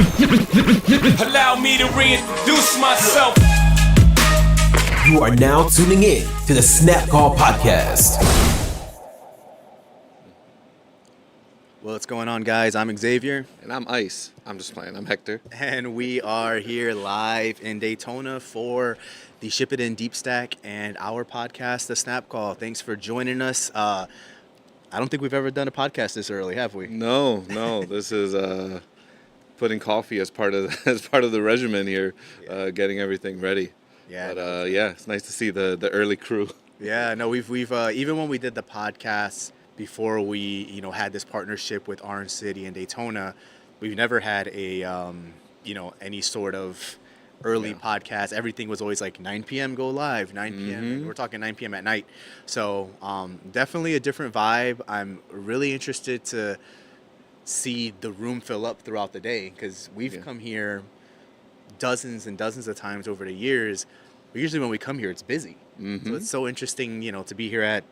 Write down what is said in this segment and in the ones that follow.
Allow me to reintroduce myself. You are now tuning in to the Snap Call Podcast. What's going on, guys? I'm Xavier. And I'm Ice. I'm just playing. I'm Hector. And we are here live in Daytona for the Ship It In Deep Stack and our podcast, The Snap Call. Thanks for joining us. I don't think we've ever done a podcast this early, have we? No. This is putting coffee as part of the regimen here, getting everything ready. Yeah. But it's nice to see the early crew. Yeah. No, we've even when we did the podcast before we had this partnership with Orange City and Daytona, we've never had a any sort of early podcast. Everything was always like 9 p.m. go live, 9 p.m. Mm-hmm. We're talking 9 p.m. at night. So definitely a different vibe. I'm really interested to see the room fill up throughout the day because we've come here dozens and dozens of times over the years. But usually when we come here, it's busy. Mm-hmm. So it's so interesting, to be here at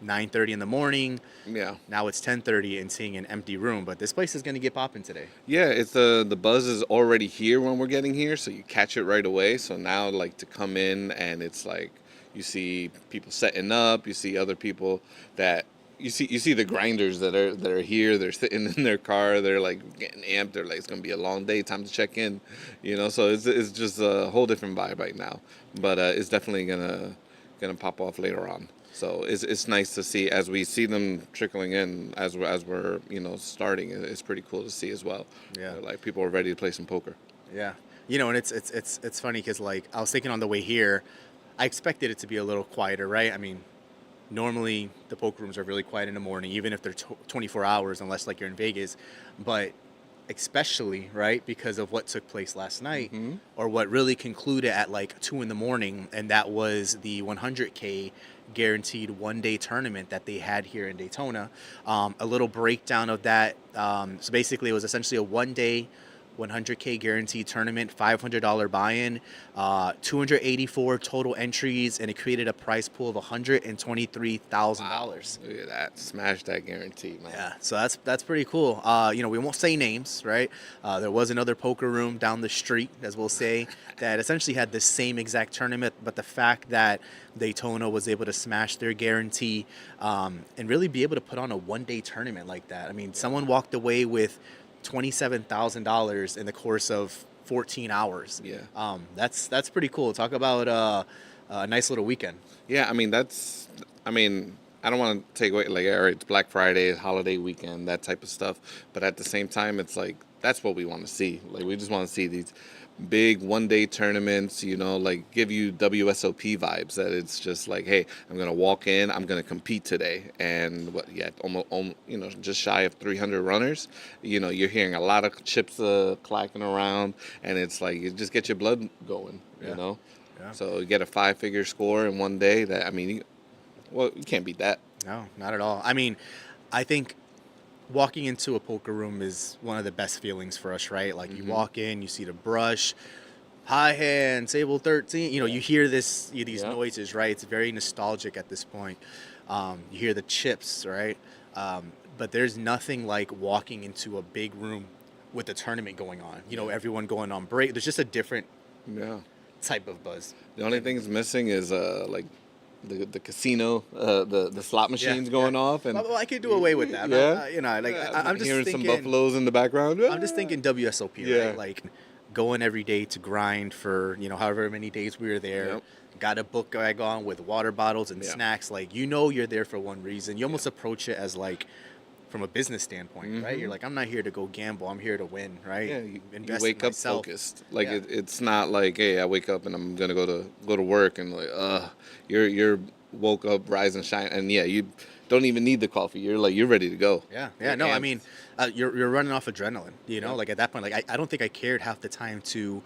9:30 in the morning. Yeah. Now it's 10:30 and seeing an empty room, but this place is going to get popping today. Yeah, it's the buzz is already here when we're getting here, so you catch it right away. So now, like, to come in and it's like you see people setting up, you see other people that you see the grinders that are here. They're sitting in their car. They're like getting amped. They're like, it's gonna be a long day. Time to check in. So it's just a whole different vibe right now. But it's definitely gonna pop off later on. So it's nice to see as we see them trickling in as we're starting. It's pretty cool to see as well. Yeah, like people are ready to play some poker. Yeah, and it's funny because like I was thinking on the way here, I expected it to be a little quieter, right? I mean, normally the poker rooms are really quiet in the morning, even if they're 24 hours, unless like you're in Vegas. But especially, right, because of what took place last night, or what really concluded at like 2 a.m, and that was the 100K guaranteed one-day tournament that they had here in Daytona. A little breakdown of that. So basically, it was essentially a one-day 100K guaranteed tournament, $500 buy-in, 284 total entries, and it created a prize pool of $123,000. Wow. Look at that. Smash that guarantee, man. Yeah, so that's pretty cool. We won't say names, right? There was another poker room down the street, as we'll say, that essentially had the same exact tournament, but the fact that Daytona was able to smash their guarantee and really be able to put on a one-day tournament like that. I mean, someone walked away with $27,000 in the course of 14 hours. Yeah. That's pretty cool. Talk about a nice little weekend. Yeah, I don't want to take away, like, all right, it's Black Friday, holiday weekend, that type of stuff. But at the same time, it's like, that's what we want to see. Like, we just want to see these big one-day tournaments, like give you WSOP vibes, that it's just like, hey, I'm going to walk in, I'm going to compete today. And almost, just shy of 300 runners. You're hearing a lot of chips clacking around, and it's like, you just get your blood going, Yeah. So you get a 5-figure score in one day you can't beat that. No, not at all. I mean, I think walking into a poker room is one of the best feelings for us, right? Like, you walk in, you see the brush, high hand, table 13. You hear these noises, right? It's very nostalgic at this point. You hear the chips, right? But there's nothing like walking into a big room with a tournament going on. Everyone going on break. There's just a different type of buzz. The only thing that's missing is like the casino, the slot machines going off, and well, I could do away with that. I'm just hearing thinking, some buffaloes in the background. I'm just thinking WSOP, right? Like going every day to grind for however many days we were there. Yep. Got a book bag on with water bottles and snacks. Like you're there for one reason. You almost approach it as like from a business standpoint, right? You're like, I'm not here to go gamble. I'm here to win, right? Yeah, you Invest wake in up myself. focused. Like it's not like, hey, I wake up and I'm gonna go to work and like, you're woke up, rise and shine, and you don't even need the coffee. You're ready to go. Yeah. No, I mean, you're running off adrenaline. Like at that point, like I don't think I cared half the time to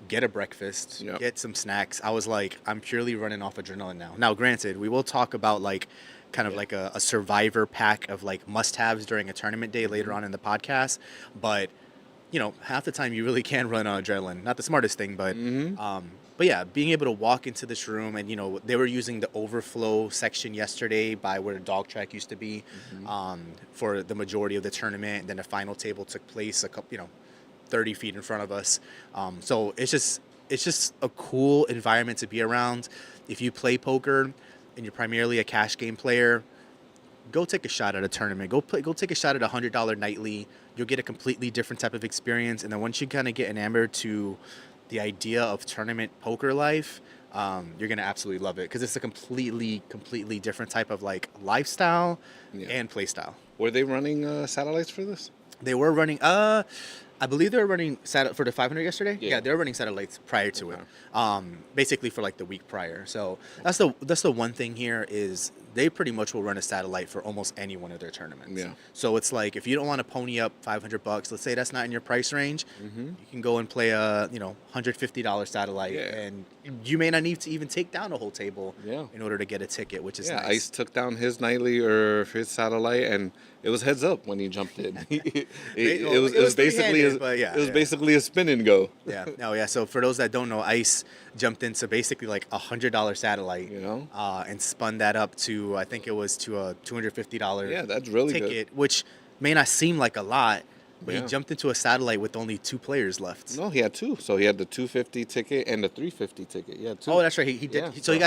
get a breakfast, get some snacks. I was like, I'm purely running off adrenaline now. Now, granted, we will talk about like kind of like a survivor pack of like must-haves during a tournament day later on in the podcast. But, half the time you really can run on adrenaline. Not the smartest thing, but yeah, being able to walk into this room and, they were using the overflow section yesterday by where the dog track used to be for the majority of the tournament. And then the final table took place 30 feet in front of us. So it's just a cool environment to be around. If you play poker and you're primarily a cash game player, go take a shot at a tournament. Go take a shot at $100 nightly. You'll get a completely different type of experience. And then once you kind of get enamored to the idea of tournament poker life, you're gonna absolutely love it because it's a completely different type of like lifestyle and play style. Were they running satellites for this? They were running. I believe they were running for the 500 yesterday. Yeah, they were running satellites prior to it. Basically for like the week prior. So that's the one thing here is they pretty much will run a satellite for almost any one of their tournaments. Yeah. So it's like if you don't want to pony up $500, let's say that's not in your price range, you can go and play a $150 satellite, and you may not need to even take down a whole table in order to get a ticket, which is nice. Ice took down his nightly or his satellite, and it was heads up when he jumped in. it was basically a spin and go. Yeah. So for those that don't know, Ice jumped into basically like $100 satellite, and spun that up to I think it was to a $250 that's really ticket, good. which may not seem like a lot, but he jumped into a satellite with only 2 players left. No, he had 2. So he had the $250 ticket and the $350 ticket. Yeah, 2. Oh, that's right. He did. Yeah, so he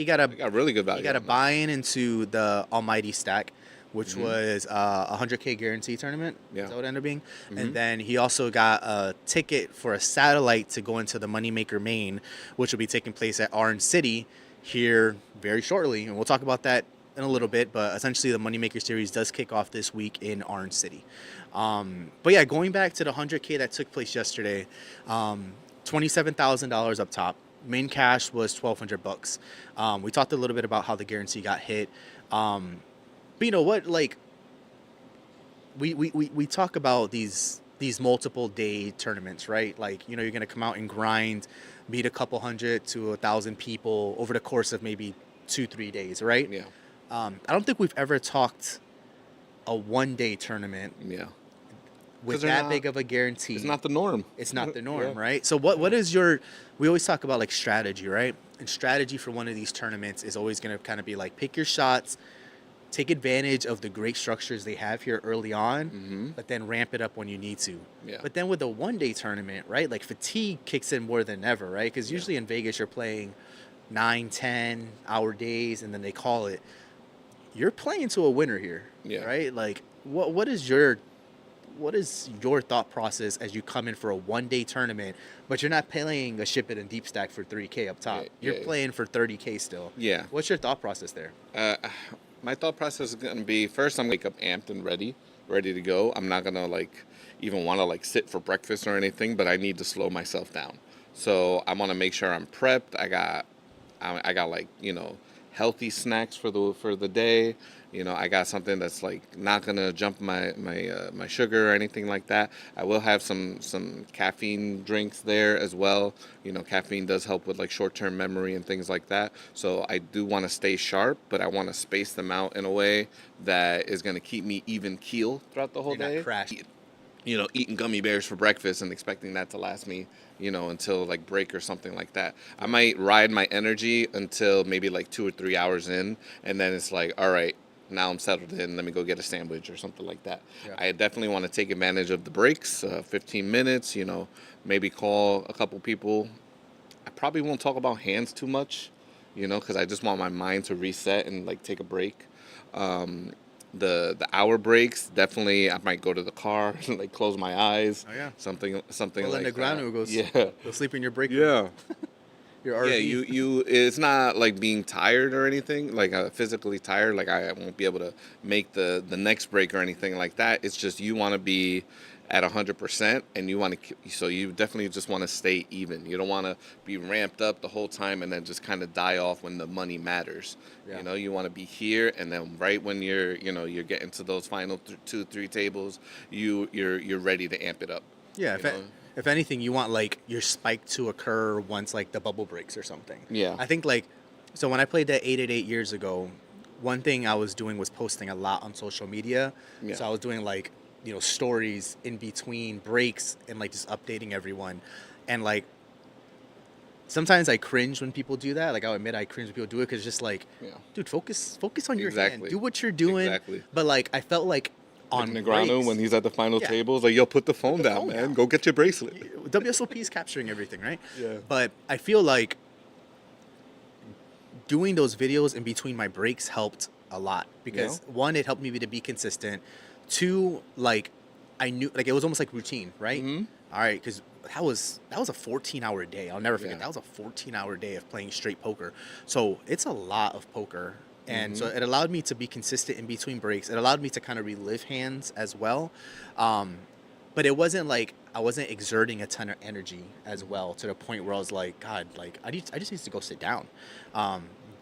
got really good value. He got a buy-in into the Almighty stack, which was a 100K guarantee tournament. Yeah. Is that what it ended up being? And then he also got a ticket for a satellite to go into the Moneymaker main, which will be taking place at Orange City here very shortly. And we'll talk about that in a little bit. But essentially, the Moneymaker Series does kick off this week in Orange City. But yeah, going back to the 100K that took place yesterday, $27,000 up top. Main cash was $1,200. We talked a little bit about how the guarantee got hit. But you know what? Like, we talk about these multiple day tournaments, right? Like, you're going to come out and grind, meet a couple hundred to 1,000 people over the course of maybe 2-3 days, right? Yeah. I don't think we've ever talked a one-day tournament. Yeah. With that big of a guarantee. It's not the norm. It's not the norm, right? So what is we always talk about like strategy, right? And strategy for one of these tournaments is always going to kind of be like pick your shots, take advantage of the great structures they have here early on, but then ramp it up when you need to. Yeah. But then with a one-day tournament, right, like fatigue kicks in more than ever, right? Because usually in Vegas you're playing 9-10 hour days and then they call it. You're playing to a winner here, right? Like what is your thought process as you come in for a one-day tournament, but you're not playing a ship it and deep stack for 3K up top. You're playing for 30K still. Yeah. What's your thought process there? My thought process is going to be, first I'm going to wake up amped and ready to go. I'm not going to even want to sit for breakfast or anything, but I need to slow myself down. So I want to make sure I'm prepped. I got healthy snacks for the day. I got something that's not gonna jump my sugar or anything like that. I will have some caffeine drinks there as well. Caffeine does help with short-term memory and things like that. So I do want to stay sharp, but I want to space them out in a way that is going to keep me even keel throughout the whole day. Not crash. Eating gummy bears for breakfast and expecting that to last me, until break or something like that. I might ride my energy until maybe 2 or 3 hours in, and then it's all right, now I'm settled in, let me go get a sandwich or something like that. Yeah. I definitely want to take advantage of the breaks, 15 minutes, maybe call a couple people. I probably won't talk about hands too much, because I just want my mind to reset and take a break. The hour breaks, definitely I might go to the car, close my eyes. Oh yeah. Something well, like in the ground that. Go sleep in your break room. Yeah. Your RV. Yeah, you it's not being tired or anything, physically tired, I won't be able to make the next break or anything like that. It's just you want to be at 100%, and so you definitely just want to stay even. You don't want to be ramped up the whole time and then just kind of die off when the money matters. Yeah. You want to be here, and then right when you're getting to those final 2-3 tables, you're ready to amp it up. Yeah. If anything, you want your spike to occur once the bubble breaks or something. Yeah. I think so when I played that 888 years ago, one thing I was doing was posting a lot on social media. Yeah. So I was doing stories in between breaks and just updating everyone. And sometimes I cringe when people do that. I'll admit I cringe when people do it because it's just dude, focus on your hand. Do what you're doing. Exactly. But I felt on Negreanu breaks. when he's at the final Yeah. tables, like, yo, put the phone down, man. down. Go get your bracelet. WSOP is capturing everything, right? Yeah. But I feel like doing those videos in between my breaks helped a lot because one, it helped me to be consistent. Two, like I knew, like it was almost like routine, right? All right, because that was a 14-hour day. I'll never forget. Yeah. That was a 14-hour day of playing straight poker. So it's a lot of poker. And so it allowed me to be consistent in between breaks. It allowed me to kind of relive hands as well. But it wasn't like I wasn't exerting a ton of energy as well to the point where I was like, God, like I just need to go sit down.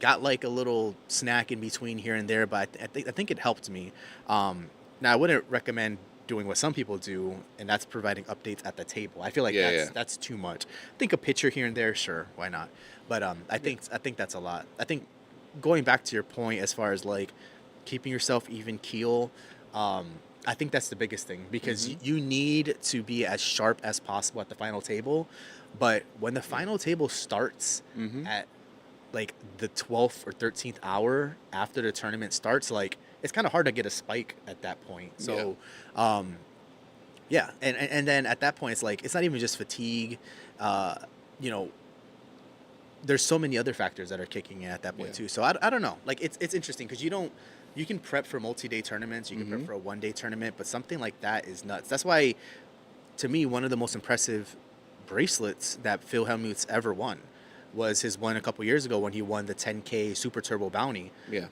Got like a little snack in between here and there, but I think it helped me. Now I wouldn't recommend doing what some people do, and that's providing updates at the table. I feel like that's too much. I think a picture here and there, sure, why not? But I think that's a lot. I think going back to your point as far as like keeping yourself even keel, I think that's the biggest thing because you need to be as sharp as possible at the final table. But when the final table starts at like the 12th or 13th hour after the tournament starts, like it's kind of hard to get a spike at that point. So, and then at that point, it's like it's not even just fatigue. You know, there's so many other factors that are kicking in at that point too. So I don't know. Like it's interesting because you can prep for multi-day tournaments, you can prep for a one-day tournament, but something like that is nuts. That's why, to me, one of the most impressive bracelets that Phil Hellmuth's ever won was his one a couple years ago when he won the 10K Super Turbo Bounty. Yeah.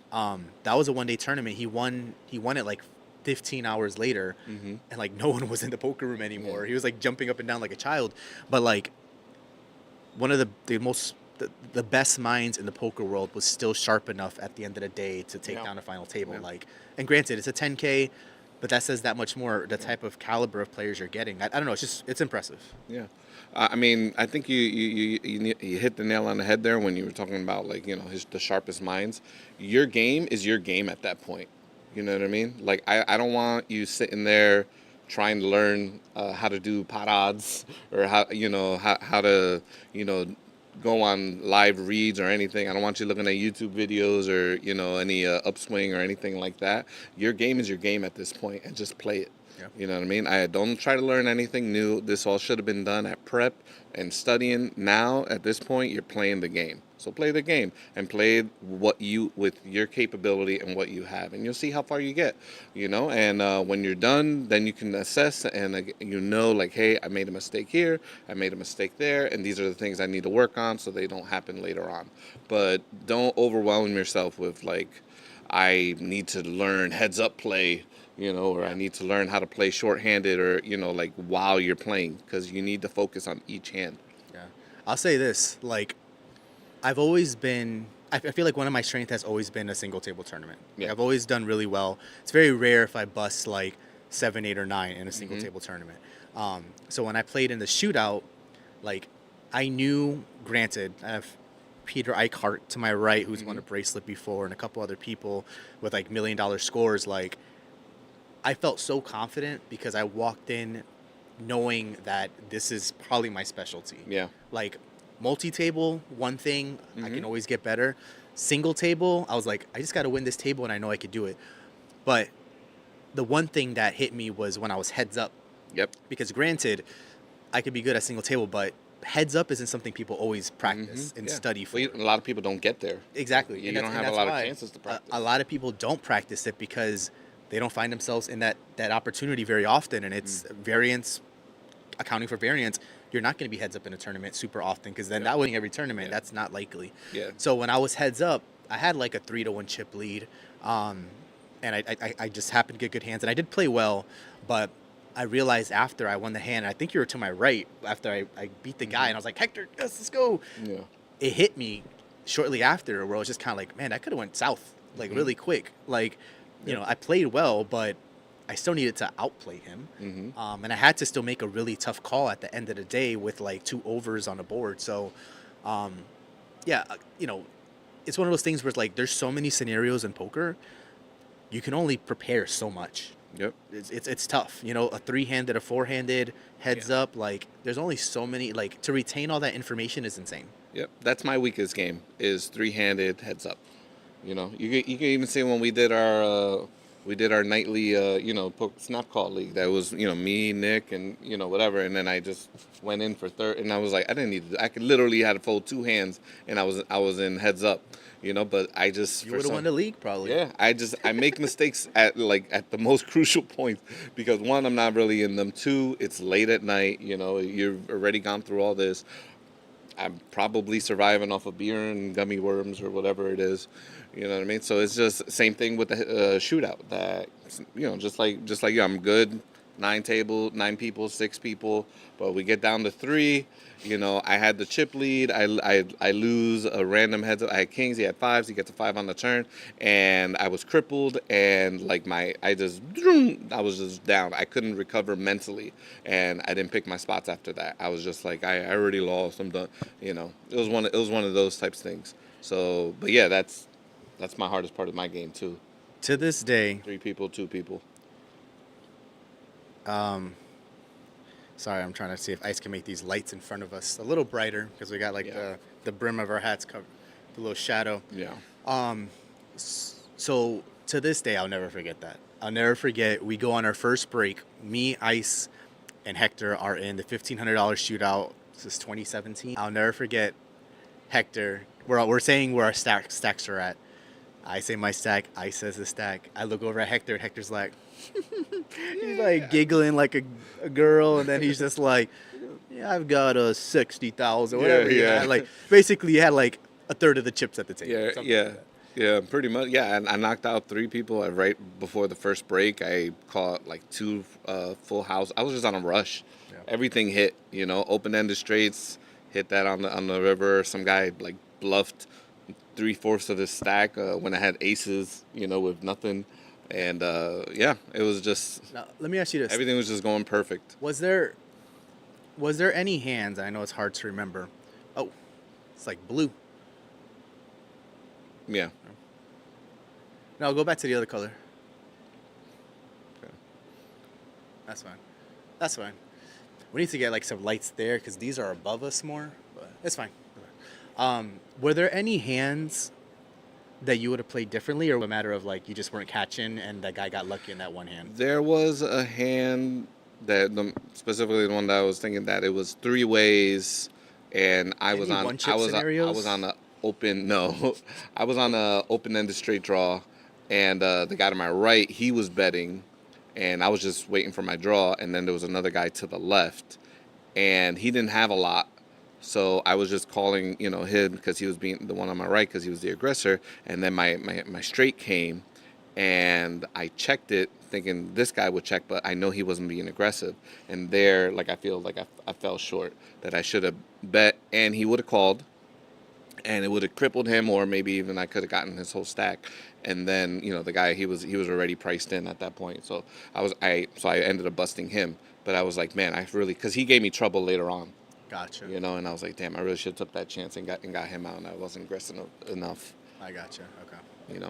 That was a one-day tournament. He won it like 15 hours later, and like no one was in the poker room anymore. He was like jumping up and down like a child. But like one of the best minds in the poker world was still sharp enough at the end of the day to take down a final table. Like, and granted, it's a 10K, but that says that much more the type of caliber of players you're getting. I don't know. It's impressive. Yeah. I mean, I think you hit the nail on the head there when you were talking about, like, you know, the sharpest minds. Your game is your game at that point. You know what I mean? Like, I don't want you sitting there trying to learn how to do pot odds or how to, you know, go on live reads or anything. I don't want you looking at YouTube videos or, you know, any upswing or anything like that. Your game is your game at this point, and just play it. Yeah. You know what I mean? I don't try to learn anything new. This all should have been done at prep and studying. Now, at this point, you're playing the game. So play the game and play with your capability and what you have, and you'll see how far you get, you know. And when you're done, then you can assess and you know, like, hey, I made a mistake here, I made a mistake there, and these are the things I need to work on so they don't happen later on. But don't overwhelm yourself with, like, I need to learn heads up play, you know, or I need to learn how to play shorthanded, or, you know, like, while you're playing, because you need to focus on each hand. Yeah. I'll say this, like, I've always been, I feel like one of my strengths has always been a single table tournament. Yeah. Like, I've always done really well. It's very rare if I bust like 7, 8, or 9 in a single table tournament. So when I played in the shootout, like, I knew, granted, I have Peter Eichhardt to my right, who's won a bracelet before, and a couple other people with like $1 million scores. Like, I felt so confident because I walked in knowing that this is probably my specialty. Yeah. Like, multi-table, one thing, I can always get better. Single table, I was like, I just got to win this table, and I know I could do it. But the one thing that hit me was when I was heads up. Yep. Because granted, I could be good at single table, but heads up isn't something people always practice and study for. Well, a lot of people don't get there. Exactly. You don't have a lot of chances to practice. A lot of people don't practice it because they don't find themselves in that opportunity very often, and it's variance, accounting for variance. You're not going to be heads up in a tournament super often, because then that winning every tournament, that's not likely. Yeah. So when I was heads up, I had like a 3-1 chip lead, and I just happened to get good hands, and I did play well, but I realized after I won the hand, and I think you were to my right after I beat the guy, and I was like, Hector, yes, let's go. Yeah. It hit me shortly after, where I was just kind of like, man, that could have went south like really quick. Like, you know, I played well, but I still needed to outplay him. And I had to still make a really tough call at the end of the day with like 2 overs on the board. So, you know, it's one of those things where it's like there's so many scenarios in poker. You can only prepare so much. Yep. It's tough. You know, a 3-handed, a 4-handed, heads up. Like, there's only so many. Like, to retain all that information is insane. Yep. That's my weakest game, is 3-handed heads up. You know, you can even see when we did our we did our nightly, snap call league. That was, me, Nick, and whatever. And then I just went in for third, and I was like, I didn't need to. I could literally had to fold two hands, and I was in heads up, But I just You would have won the league probably. yeah, I make mistakes at the most crucial points because one, I'm not really in them. Two, it's late at night. You've already gone through all this. I'm probably surviving off of beer and gummy worms or whatever it is. You know what I mean? So it's just same thing with the shootout. That just like you, I'm good. 9 people, 6 people, but we get down to 3. I had the chip lead. I lose a random heads up. I had kings. He had 5s. He gets a 5 on the turn, and I was crippled. And I was just down. I couldn't recover mentally, and I didn't pick my spots after that. I was just like, I already lost. I'm done. It was one of those types of things. So, but yeah, that's my hardest part of my game too. To this day, 3 people, 2 people. Sorry, I'm trying to see if Ice can make these lights in front of us a little brighter because we got the brim of our hats covered, the little shadow. Yeah. So to this day, I'll never forget that. I'll never forget. We go on our first break. Me, Ice, and Hector are in the $1,500 shootout. This is 2017. I'll never forget Hector. We're saying where our stacks are at. I say my stack. Ice says the stack. I look over at Hector. And Hector's like, he's like giggling like a girl, and then he's just like, yeah, I've got a 60,000, whatever. Yeah. Like basically, you had like a third of the chips at the table. Yeah, pretty much. Yeah, and I knocked out 3 people right before the first break. I caught like 2 full house. I was just on a rush. Yeah. Everything hit. Open-ended straights. Hit that on the river. Some guy like bluffed 3/4 of his stack when I had aces. With nothing. And it was just. Now, let me ask you this: everything was just going perfect. Was there any hands? I know it's hard to remember. Oh, it's like blue. Yeah. No, go back to the other color. Okay. That's fine. We need to get like some lights there because these are above us more. But it's fine. Were there any hands that you would have played differently, or a matter of like you just weren't catching and that guy got lucky in that one hand? There was a hand specifically the one that I was thinking that it was 3 ways, and I was on a open-ended straight draw, and the guy to my right, he was betting, and I was just waiting for my draw, and then there was another guy to the left, and he didn't have a lot. So I was just calling, him because he was being the one on my right because he was the aggressor. And then my straight came, and I checked it thinking this guy would check, but I know he wasn't being aggressive. And there, I feel like I fell short, that I should have bet, and he would have called, and it would have crippled him, or maybe even I could have gotten his whole stack. And then, the guy, he was already priced in at that point. So I ended up busting him. But I was like, man, because he gave me trouble later on. Gotcha. And I was like, damn, I really should have took that chance and got him out, and I wasn't aggressive enough. I gotcha. Okay.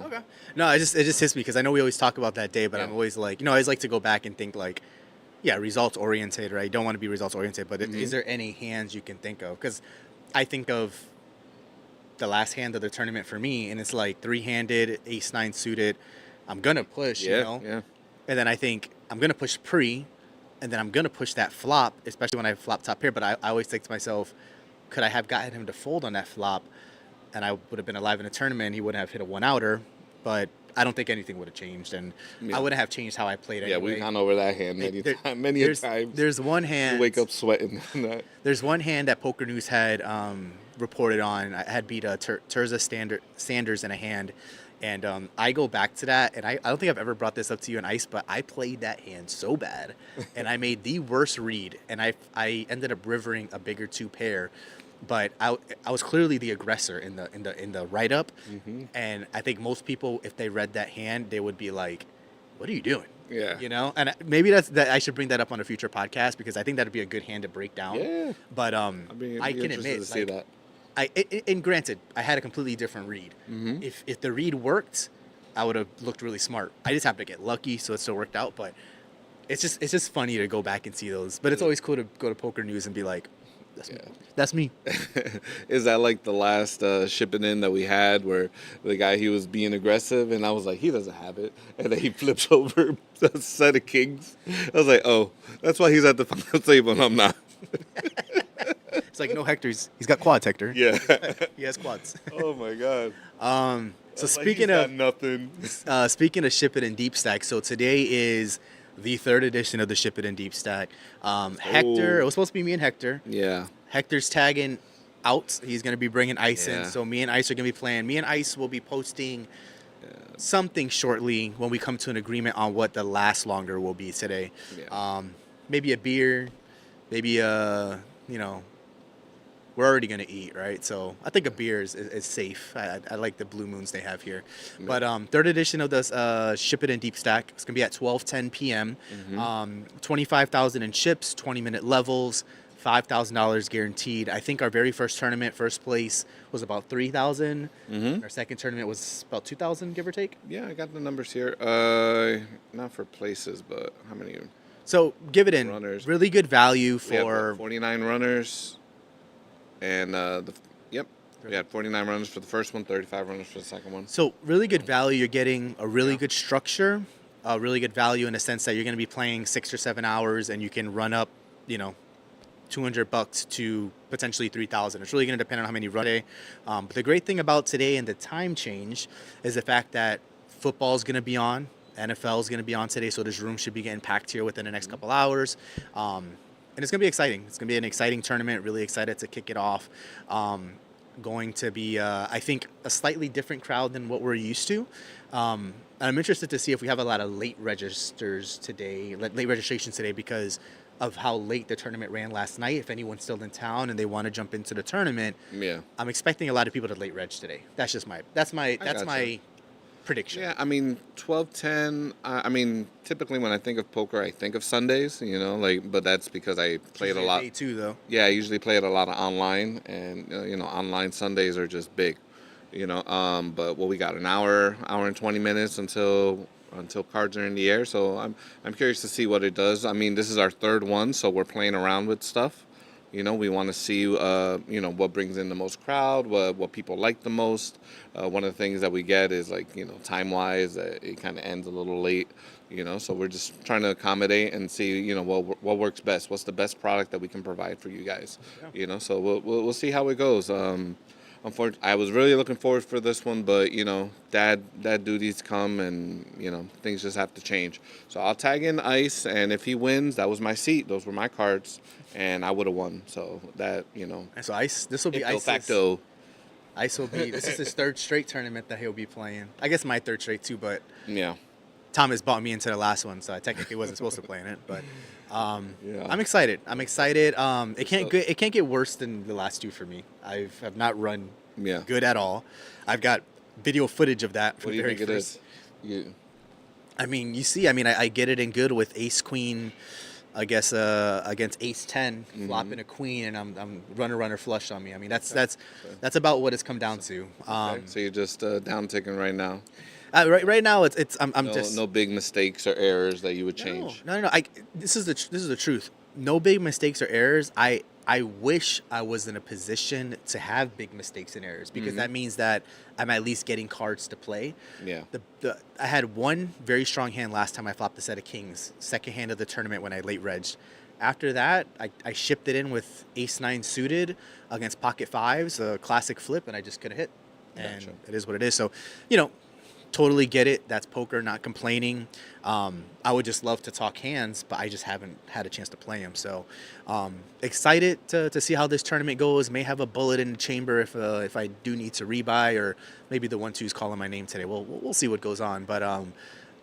Okay. No, it just hits me because I know we always talk about that day, but Yeah. I'm always like, I always like to go back and think like, yeah, results oriented, right? Don't want to be results oriented, but is there any hands you can think of? Because I think of the last hand of the tournament for me, and it's like 3-handed, ace-9 suited. I'm gonna push, Yeah. and then I think I'm gonna push pre. And then I'm going to push that flop, especially when I flop top pair. But I always think to myself, could I have gotten him to fold on that flop? And I would have been alive in a tournament. He wouldn't have hit a 1-outer. But I don't think anything would have changed. And I wouldn't have changed how I played anyway. Yeah, we've gone over that hand many a time. There's one hand. You wake up sweating. There's one hand that Poker News had reported on. I had beat Terza Sanders in a hand. And I go back to that, and I don't think I've ever brought this up to you in Ice, but I played that hand so bad, and I made the worst read, and I ended up rivering a bigger 2 pair, but I was clearly the aggressor in the write up, and I think most people, if they read that hand, they would be like, "What are you doing?" Yeah. And maybe that I should bring that up on a future podcast because I think that'd be a good hand to break down. Yeah. But I'd be I can interested admit, to see that. And granted, I had a completely different read. If the read worked, I would have looked really smart. I just happened to get lucky, so it still worked out. But it's just funny to go back and see those. But it's always cool to go to Poker News and be like, That's me. Is that like the last shipping in that we had where the guy, he was being aggressive and I was like, he doesn't have it. And then he flips over a set of kings. I was like, oh, that's why he's at the final table and I'm not. It's like, no, Hector's. He's got quads, Hector. Yeah. He has quads. Oh my God. So Like, speaking he's got of nothing. speaking of Ship It in Deep Stack, so today is the third edition of the Ship It in Deep Stack. Hector, it was supposed to be me and Hector. Yeah. Hector's tagging out. He's going to be bringing Ice in. Yeah. So me and Ice are going to be playing. Me and Ice will be posting something shortly when we come to an agreement on what the last longer will be today. Yeah. Maybe a beer, maybe we're already going to eat, right? So I think a beer is safe. I like the Blue Moons they have here. Yeah. But third edition of this Ship It in Deep Stack. It's going to be at 12:10 p.m. 25,000 in chips, 20-minute levels, $5,000 guaranteed. I think our very first tournament, first place, was about 3,000. Our second tournament was about 2,000, give or take. Yeah, I got the numbers here. Not for places, but how many? So give it in. Runners. Really good value We had, for 49 runners. And we had 49 runners for the first one, 35 runners for the second one. So really good value. You're getting a really good structure, a really good value in the sense that you're going to be playing 6 or 7 hours and you can run up, $200 to potentially 3,000. It's really going to depend on how many run a day. But the great thing about today and the time change is the fact that football is going to be on, NFL is going to be on today, so this room should be getting packed here within the next couple hours. And it's going to be exciting. It's going to be an exciting tournament. Really excited to kick it off. Going to be, I think, a slightly different crowd than what we're used to. And I'm interested to see if we have a lot of late registrations today because of how late the tournament ran last night. If anyone's still in town and they want to jump into the tournament, I'm expecting a lot of people to late reg today. That's just my prediction. Yeah, I mean, 12:10. I mean, typically when I think of poker, I think of Sundays. But that's because I play it a lot. Day two, though. Yeah, I usually play it a lot of online, and online Sundays are just big. But we got an hour and 20 minutes until cards are in the air. So I'm curious to see what it does. I mean, this is our third one, so we're playing around with stuff. We want to see, what brings in the most crowd, what people like the most. One of the things that we get is time-wise, it kind of ends a little late, so we're just trying to accommodate and see, what works best. What's the best product that we can provide for you guys, so we'll see how it goes. Unfortunately, I was really looking forward for this one, but dad duties come and things just have to change. So I'll tag in Ice, and if he wins, that was my seat. Those were my cards, and I would have won. So that And so Ice, this will be de facto. Ice will be. This is his third straight tournament that he'll be playing. I guess my third straight too, but Yeah. Thomas bought me into the last one, so I technically wasn't supposed to play in it. But Yeah. I'm excited. It can't get worse than the last two for me. I've not run good at all. I've got video footage of that from What do the you very think first. it is? I mean, you see, I get it in good with Ace Queen, I guess against Ace 10, flopping a queen, and I'm runner flush on me. I mean, that's about what it's come down to. Okay, so you're just down ticking right now. Right now, I'm just no big mistakes or errors that you would change. No. This is the truth. No big mistakes or errors. I wish I was in a position to have big mistakes and errors because that means that I'm at least getting cards to play. Yeah. I had one very strong hand last time I flopped a set of kings, second hand of the tournament when I late regged. After that, I shipped it in with ace 9 suited against pocket fives, a classic flip, and I just couldn't hit. And Gotcha. it is what it is. So, totally get it. That's poker, not complaining. I would just love to talk hands, but I just haven't had a chance to play them. So excited to see how this tournament goes. May have a bullet in the chamber if I do need to rebuy, or maybe the 1-2's calling my name today. We'll see what goes on. But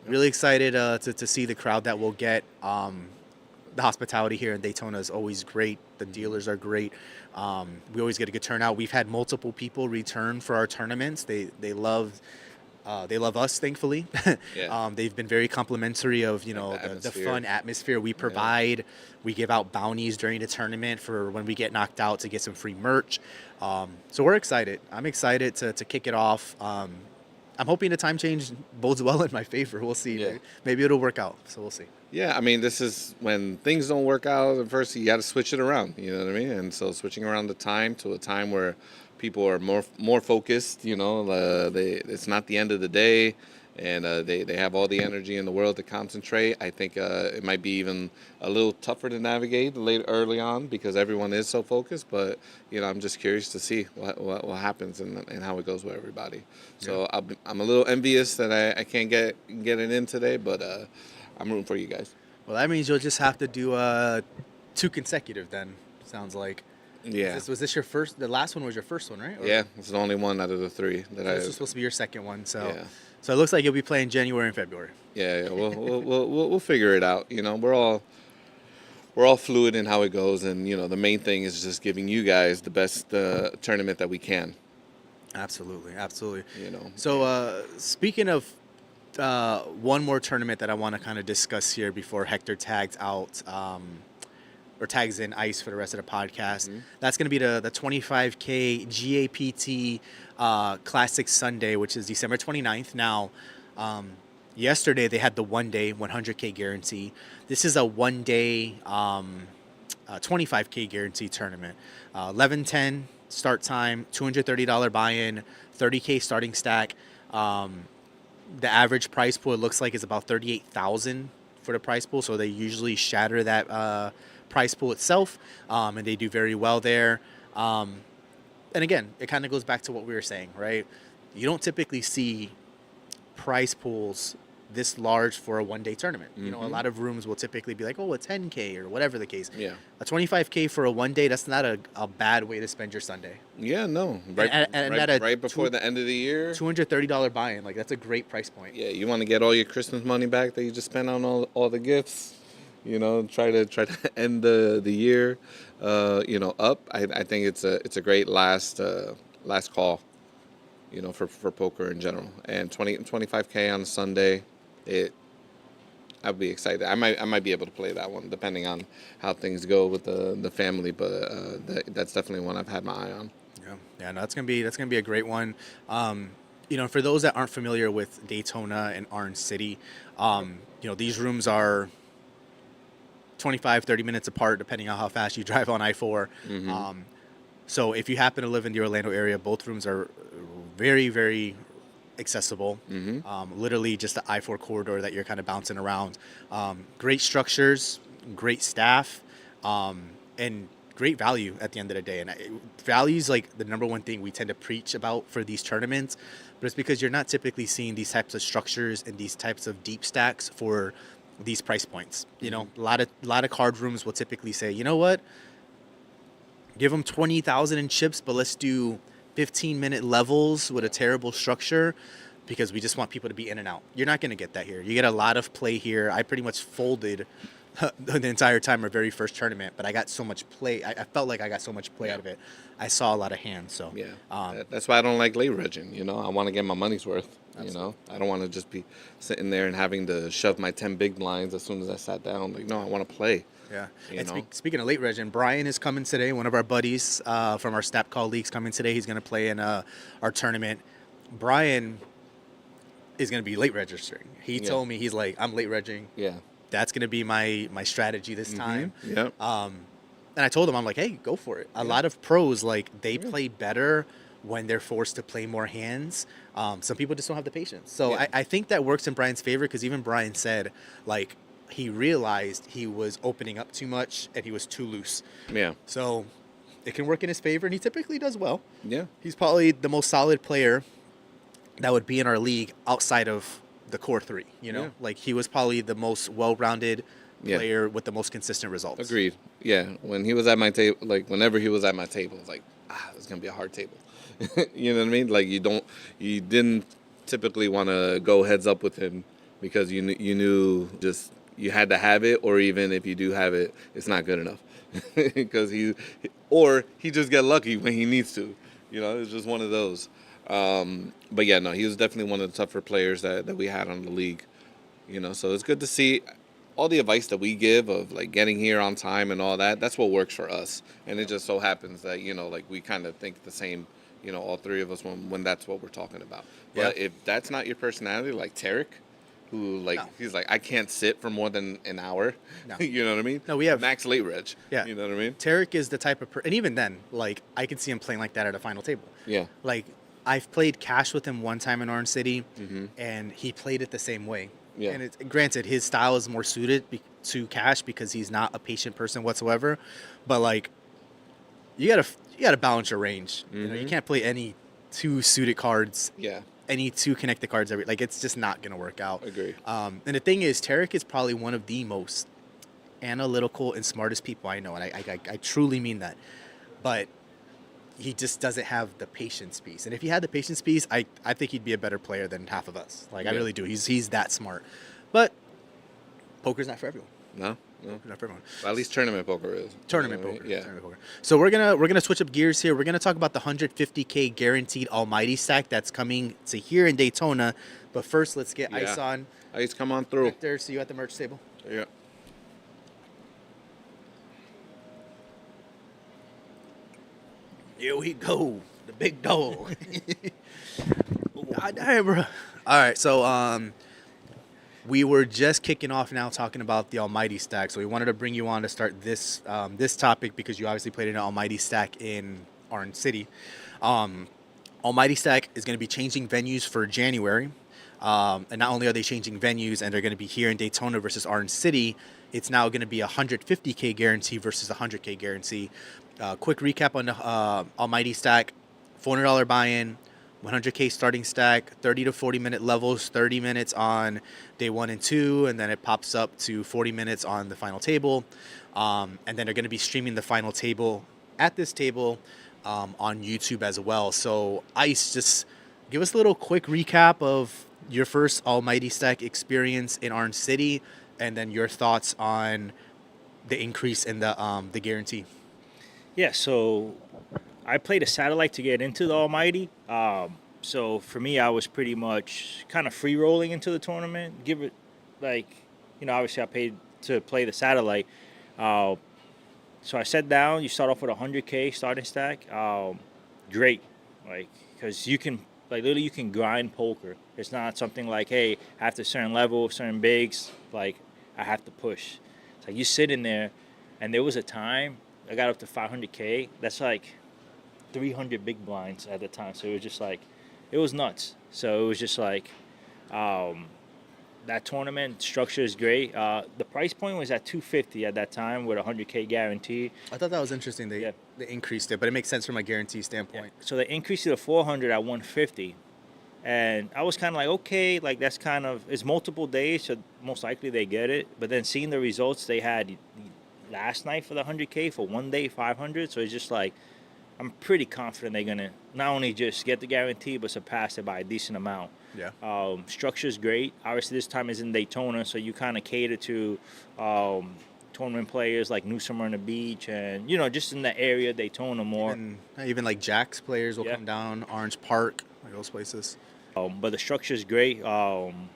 really excited to see the crowd that we'll get. The hospitality here in Daytona is always great. The dealers are great. We always get a good turnout. We've had multiple people return for our tournaments. They love us, thankfully. Yeah. They've been very complimentary of the fun atmosphere we provide. Yeah. We give out bounties during the tournament for when we get knocked out to get some free merch. So we're excited. I'm excited to kick it off. I'm hoping the time change bodes well in my favor. We'll see. Yeah. Maybe it'll work out. So we'll see. Yeah, I mean, this is when things don't work out at first, you got to switch it around, you know what I mean? And so switching around the time to a time where people are more focused, you know, it's not the end of the day, and they have all the energy in the world to concentrate. I think it might be even a little tougher to navigate early on because everyone is so focused, but, you know, I'm just curious to see what happens and how it goes with everybody. So I'm a little envious that I can't get it in today, but I'm rooting for you guys. Well, that means you'll just have to do 2 consecutive then, sounds like. Yeah. Was this your first? The last one was your first one, right? Or Yeah, it's the only one out of the 3 that this was supposed to be your second one. So, Yeah. so it looks like you'll be playing January and February. Yeah, we'll figure it out. You know, we're all fluid in how it goes, and you know, the main thing is just giving you guys the best tournament that we can. Absolutely. You know. So, speaking of one more tournament that I want to kind of discuss here before Hector tags out or tags in ice for the rest of the podcast. That's going to be the 25K GAPT Classic Sunday, which is December 29th. Now, yesterday they had the one-day 100K guarantee. This is a one-day 25K guarantee tournament. 11:10 start time, $230 buy-in, 30K starting stack. The average prize pool, it looks like, is about $38,000 for the prize pool. So they usually shatter that prize pool itself, and they do very well there. And again, it kind of goes back to what we were saying, right? You don't typically see prize pools this large for a one-day tournament. You know, a lot of rooms will typically be like, oh, a 10K or whatever the case. Yeah. A 25K for a one-day, that's not a bad way to spend your Sunday. Yeah, no. Right before the end of the year. $230 buy-in, like that's a great price point. Yeah, you want to get all your Christmas money back that you just spent on all the gifts. You know, try to end the year, you know, up. I think it's a great last call, you know, for poker in general. And 25K on a Sunday, I'd be excited. I might be able to play that one depending on how things go with the family, but that's definitely one I've had my eye on. Yeah, no, that's gonna be a great one. You know, for those that aren't familiar with Daytona and Orange City, you know, these rooms are 25-30 minutes apart depending on how fast you drive on I-4. So if you happen to live in the Orlando area, both rooms are very, very accessible. Literally just the I-4 corridor that you're kind of bouncing around. Great structures, great staff, and great value at the end of the day. And value is like the number one thing we tend to preach about for these tournaments, but it's because you're not typically seeing these types of structures and these types of deep stacks for these price points. You know, a lot of card rooms will typically say, you know what, give them 20,000 in chips, but let's do 15-minute levels with a terrible structure because we just want people to be in and out. You're not going to get that here. You get a lot of play here. I pretty much folded the entire time our very first tournament, but I got so much play. I felt like I got so much play out of it. I saw a lot of hands. So that's why I don't like late regging. You know, I want to get my money's worth. Absolutely. You know, I don't want to just be sitting there and having to shove my 10 big blinds as soon as I sat down. Like, no, I want to play. Yeah. And speaking of late regging, Brian is coming today. One of our buddies from our Snap colleagues coming today. He's going to play in our tournament. Brian is going to be late registering. He told me, he's like, I'm late regging. Yeah. That's going to be my strategy this time. Yeah. And I told him, I'm like, hey, go for it. A lot of pros, like, they play better when they're forced to play more hands. Some people just don't have the patience. So I think that works in Brian's favor because even Brian said, like, he realized he was opening up too much and he was too loose. Yeah. So it can work in his favor, and he typically does well. Yeah. He's probably the most solid player that would be in our league outside of the core 3, you know? Like, he was probably the most well-rounded player with the most consistent results. Agreed. Yeah. When he was at my table, like, whenever he was at my table, it's like, it's going to be a hard table. You know what I mean? Like, you didn't typically want to go heads up with him because you knew just you had to have it, or even if you do have it, it's not good enough because he just get lucky when he needs to. You know, it's just one of those. But yeah, no, he was definitely one of the tougher players that we had on the league. You know, so it's good to see all the advice that we give of like getting here on time and all that. That's what works for us, and it just so happens that, you know, like, we kind of think the same, you know, all three of us when that's what we're talking about. But if that's not your personality, like Tarek, who like he's like, I can't sit for more than an hour. No. You know what I mean? No, we have max late reg. Yeah. You know what I mean? Tarek is the type of and even then, like I could see him playing like that at a final table. Yeah. Like I've played cash with him one time in Orange City, and he played it the same way. Yeah. And it's, granted, his style is more suited to cash because he's not a patient person whatsoever. But like, you gotta balance your range. You know, you can't play any two suited cards. Yeah. Any two connected cards like it's just not gonna work out. Agree. And the thing is, Tarek is probably one of the most analytical and smartest people I know, and I truly mean that. But he just doesn't have the patience piece. And if he had the patience piece, I think he'd be a better player than half of us. Like I really do. He's that smart. But poker's not for everyone. No. Not for everyone. Well, at least tournament poker is. Tournament You know what I poker. mean? Yeah. Tournament poker. So we're gonna switch up gears here. We're gonna talk about the 150K guaranteed Almighty stack that's coming to here in Daytona. But first, let's get ice on. Ice, come on through. Victor, see you at the merch table. Yeah. Here we go. The big dog. God damn, bro. All right, so we were just kicking off now talking about the Almighty stack. So we wanted to bring you on to start this this topic because you obviously played in an Almighty stack in Orange City. Almighty stack is going to be changing venues for January. And not only are they changing venues and they're going to be here in Daytona versus Orange City, it's now going to be a 150K guarantee versus a 100K guarantee. Quick recap on the Almighty stack: $400 buy-in, 100K starting stack, 30 to 40 minute levels, 30 minutes on day 1 and 2, and then it pops up to 40 minutes on the final table. And then they're going to be streaming the final table at this table on YouTube as well. So Ice, just give us a little quick recap of your first Almighty stack experience in Orange City, and then your thoughts on the increase in the guarantee. Yeah, so I played a satellite to get into the Almighty. So for me, I was pretty much kind of free rolling into the tournament. Give it, like, you know, obviously I paid to play the satellite. So I sat down. You start off with a 100K starting stack. Great, like, because you can, like, literally you can grind poker. It's not something like, hey, after a certain level, certain bigs, like, I have to push. It's like you sit in there, and there was a time I got up to 500K. That's like 300 big blinds at the time. So it was just like, it was nuts. So it was just like, that tournament structure is great. The price point was at 250 at that time with a 100K guarantee. I thought that was interesting. They increased it, but it makes sense from a guarantee standpoint. Yeah. So they increased it to 400 at 150. And I was kind of like, okay, like that's kind of, it's multiple days, so most likely they get it. But then seeing the results they had last night for the 100K for one day 500, so it's just like I'm pretty confident they're gonna not only just get the guarantee but surpass it by a decent amount. Yeah. Structure's great. Obviously this time is in Daytona, so you kind of cater to tournament players like Newsom on the beach and, you know, just in the area Daytona more. Even like Jack's players will come down, Orange Park, like those places. But the structure's great. I'm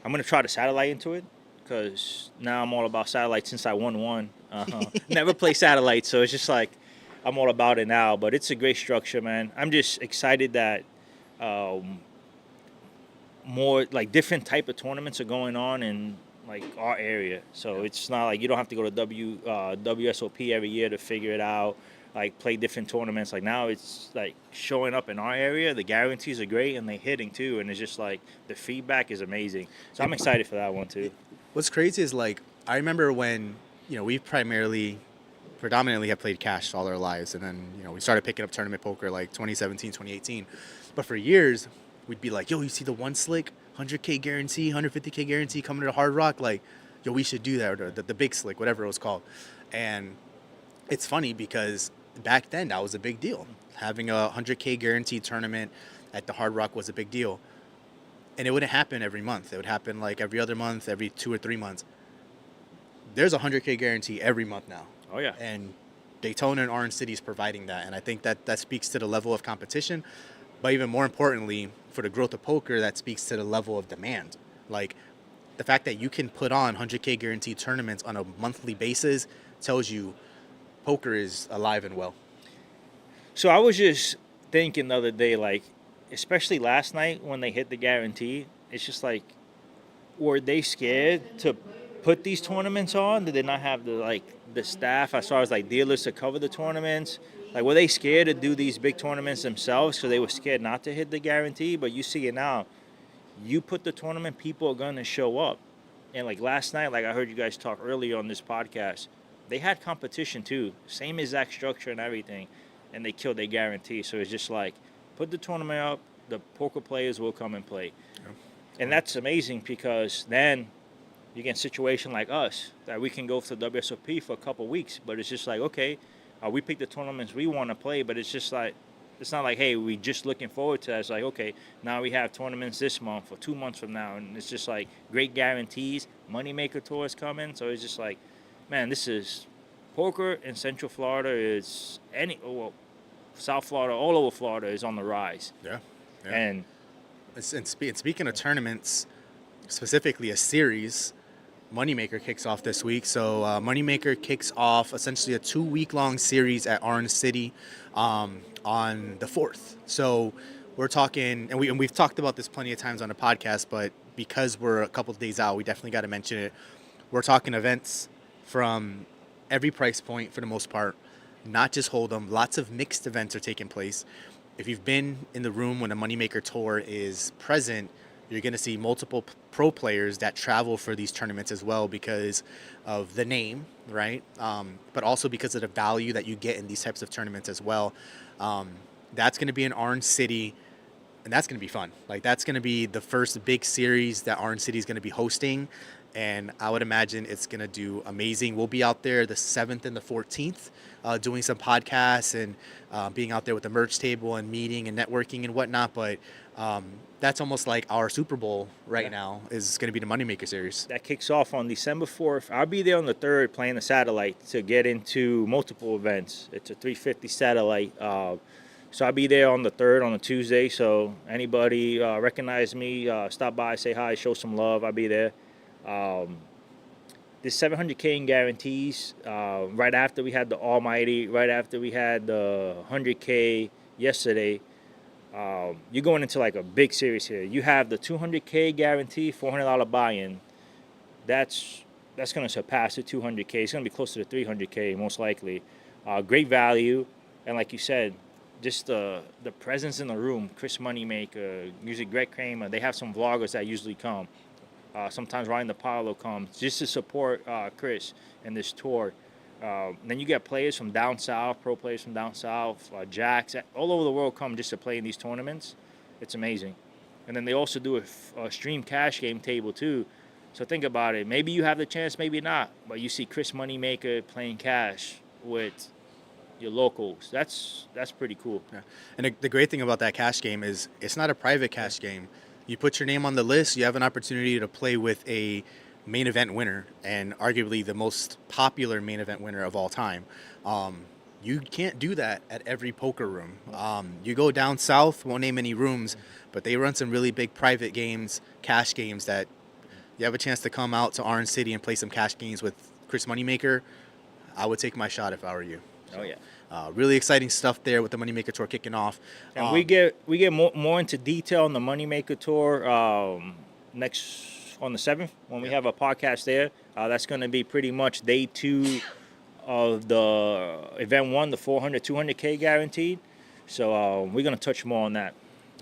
gonna try to satellite into it, because now I'm all about satellite since I won one. Never play satellite, so it's just like I'm all about it now. But it's a great structure, man. I'm just excited that more like different type of tournaments are going on in like our area. So it's not like you don't have to go to WSOP every year to figure it out. Like play different tournaments. Like now it's like showing up in our area. The guarantees are great and they're hitting too. And it's just like the feedback is amazing. So I'm excited for that one too. What's crazy is like I remember when, you know, we predominantly have played cash all our lives, and then, you know, we started picking up tournament poker like 2017, 2018. But for years we'd be like, yo, you see the one slick 100K guarantee, 150K guarantee coming to Hard Rock, like, yo, we should do that, or the big slick, whatever it was called. And it's funny because back then that was a big deal. Having a 100K guaranteed tournament at the Hard Rock was a big deal. And it wouldn't happen every month. It would happen like every other month, every 2 or 3 months. There's a 100K guarantee every month now. Oh, yeah. And Daytona and Orange City is providing that. And I think that speaks to the level of competition. But even more importantly, for the growth of poker, that speaks to the level of demand. Like, the fact that you can put on 100K guaranteed tournaments on a monthly basis tells you poker is alive and well. So I was just thinking the other day, like, especially last night when they hit the guarantee, it's just like, were they scared to put these tournaments on? Did they not have the staff as far as like dealers to cover the tournaments? Like, were they scared to do these big tournaments themselves because they were scared not to hit the guarantee? But you see it now. You put the tournament, people are going to show up. And like last night, like I heard you guys talk earlier on this podcast, they had competition too, same exact structure and everything, and they killed their guarantee. So it's just like, put the tournament up, the poker players will come and play. Yeah. And that's amazing because then you get a situation like us that we can go to WSOP for a couple of weeks, but it's just like, okay, we pick the tournaments we want to play, but it's just like, it's not like, hey, we just looking forward to that. It's like, okay, now we have tournaments this month or 2 months from now, and it's just like great guarantees. Moneymaker tours coming, so it's just like, man, this is poker in Central Florida is South Florida, all over Florida is on the rise. Yeah. And speaking of tournaments, specifically a series, Moneymaker kicks off this week. So Moneymaker kicks off essentially a 2-week-long series at Orange City on the 4th. So we're talking, and we've talked about this plenty of times on the podcast, but because we're a couple of days out, we definitely got to mention it. We're talking events from every price point for the most part, not just Hold'em. Lots of mixed events are taking place. If you've been in the room when a Moneymaker tour is present, you're going to see multiple pro players that travel for these tournaments as well because of the name, right? But also because of the value that you get in these types of tournaments as well. That's going to be in Orange City, and that's going to be fun. Like, that's going to be the first big series that Orange City is going to be hosting, and I would imagine it's going to do amazing. We'll be out there the 7th and the 14th doing some podcasts and being out there with the merch table and meeting and networking and whatnot, but that's almost like our Super Bowl right now is going to be the Moneymaker Series. that kicks off on December 4th. I'll be there on the 3rd playing the satellite to get into multiple events. It's a 350 satellite. So I'll be there on the 3rd on a Tuesday. So anybody recognize me, stop by, say hi, show some love. I'll be there. There's 700K in guarantees. Right after we had the Almighty, right after we had the 100K yesterday, you're going into like a big series here. You have the 200K guarantee, $400 buy-in. That's going to surpass the 200K. It's going to be close to the 300K most likely. Great value, and like you said, just the presence in the room. Chris Moneymaker, usually Greg Kramer. They have some vloggers that usually come. Sometimes Ryan DePaulo comes just to support Chris and this tour. Then you get players from down south, pro players from down south, Jacks, all over the world come just to play in these tournaments. It's amazing. And then they also do a stream cash game table too. So think about it. Maybe you have the chance, maybe not. But you see Chris Moneymaker playing cash with your locals. That's pretty cool. Yeah. And the great thing about that cash game is it's not a private cash game. You put your name on the list, you have an opportunity to play with a main event winner and arguably the most popular main event winner of all time. You can't do that at every poker room. You go down south, won't name any rooms, but they run some really big private games, cash games that you have a chance to come out to Orange City and play some cash games with Chris Moneymaker. I would take my shot if I were you. Oh yeah. Really exciting stuff there with the Moneymaker Tour kicking off. And we get more into detail on the Moneymaker Tour next on the 7th when we have a podcast there. That's going to be pretty much day 2 of the event 1, the 400, 200K guaranteed. So we're going to touch more on that.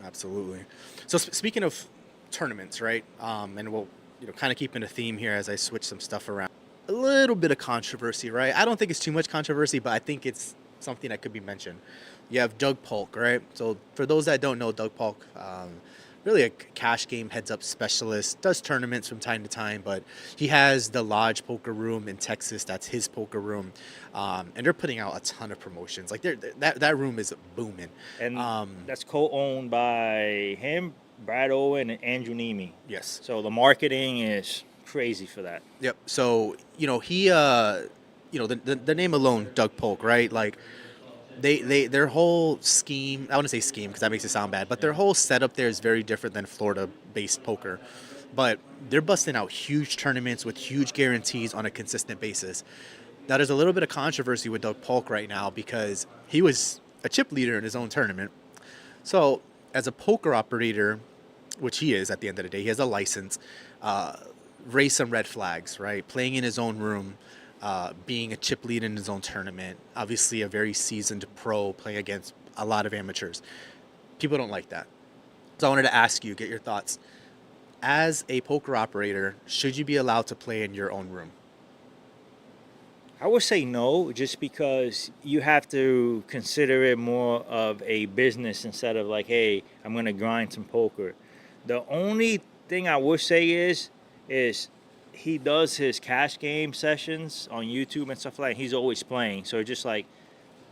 Absolutely. So speaking of tournaments, right? And we'll kind of keeping a theme here as I switch some stuff around. A little bit of controversy, right? I don't think it's too much controversy, but I think it's something that could be mentioned. You have Doug Polk, right? So for those that don't know, Doug Polk, really a cash game heads-up specialist, does tournaments from time to time, but he has the Lodge Poker Room in Texas. That's his poker room, and they're putting out a ton of promotions. Like that room is booming. And that's co-owned by him, Brad Owen, and Andrew Nemi. Yes. So the marketing is crazy for that. Yep. So he the name alone, Doug Polk, right? Like their whole scheme, I want to say scheme because that makes it sound bad, but their whole setup there is very different than Florida-based poker. But they're busting out huge tournaments with huge guarantees on a consistent basis. Now, there's a little bit of controversy with Doug Polk right now because he was a chip leader in his own tournament. So, as a poker operator, which he is at the end of the day, he has a license, raised some red flags, right? Playing in his own room, being a chip lead in his own tournament, obviously a very seasoned pro playing against a lot of amateurs. People don't like that. So I wanted to ask you, get your thoughts. As a poker operator, should you be allowed to play in your own room? I would say no, just because you have to consider it more of a business instead of like, hey, I'm gonna grind some poker. The only thing I would say is he does his cash game sessions on YouTube and stuff like that. He's always playing, so just like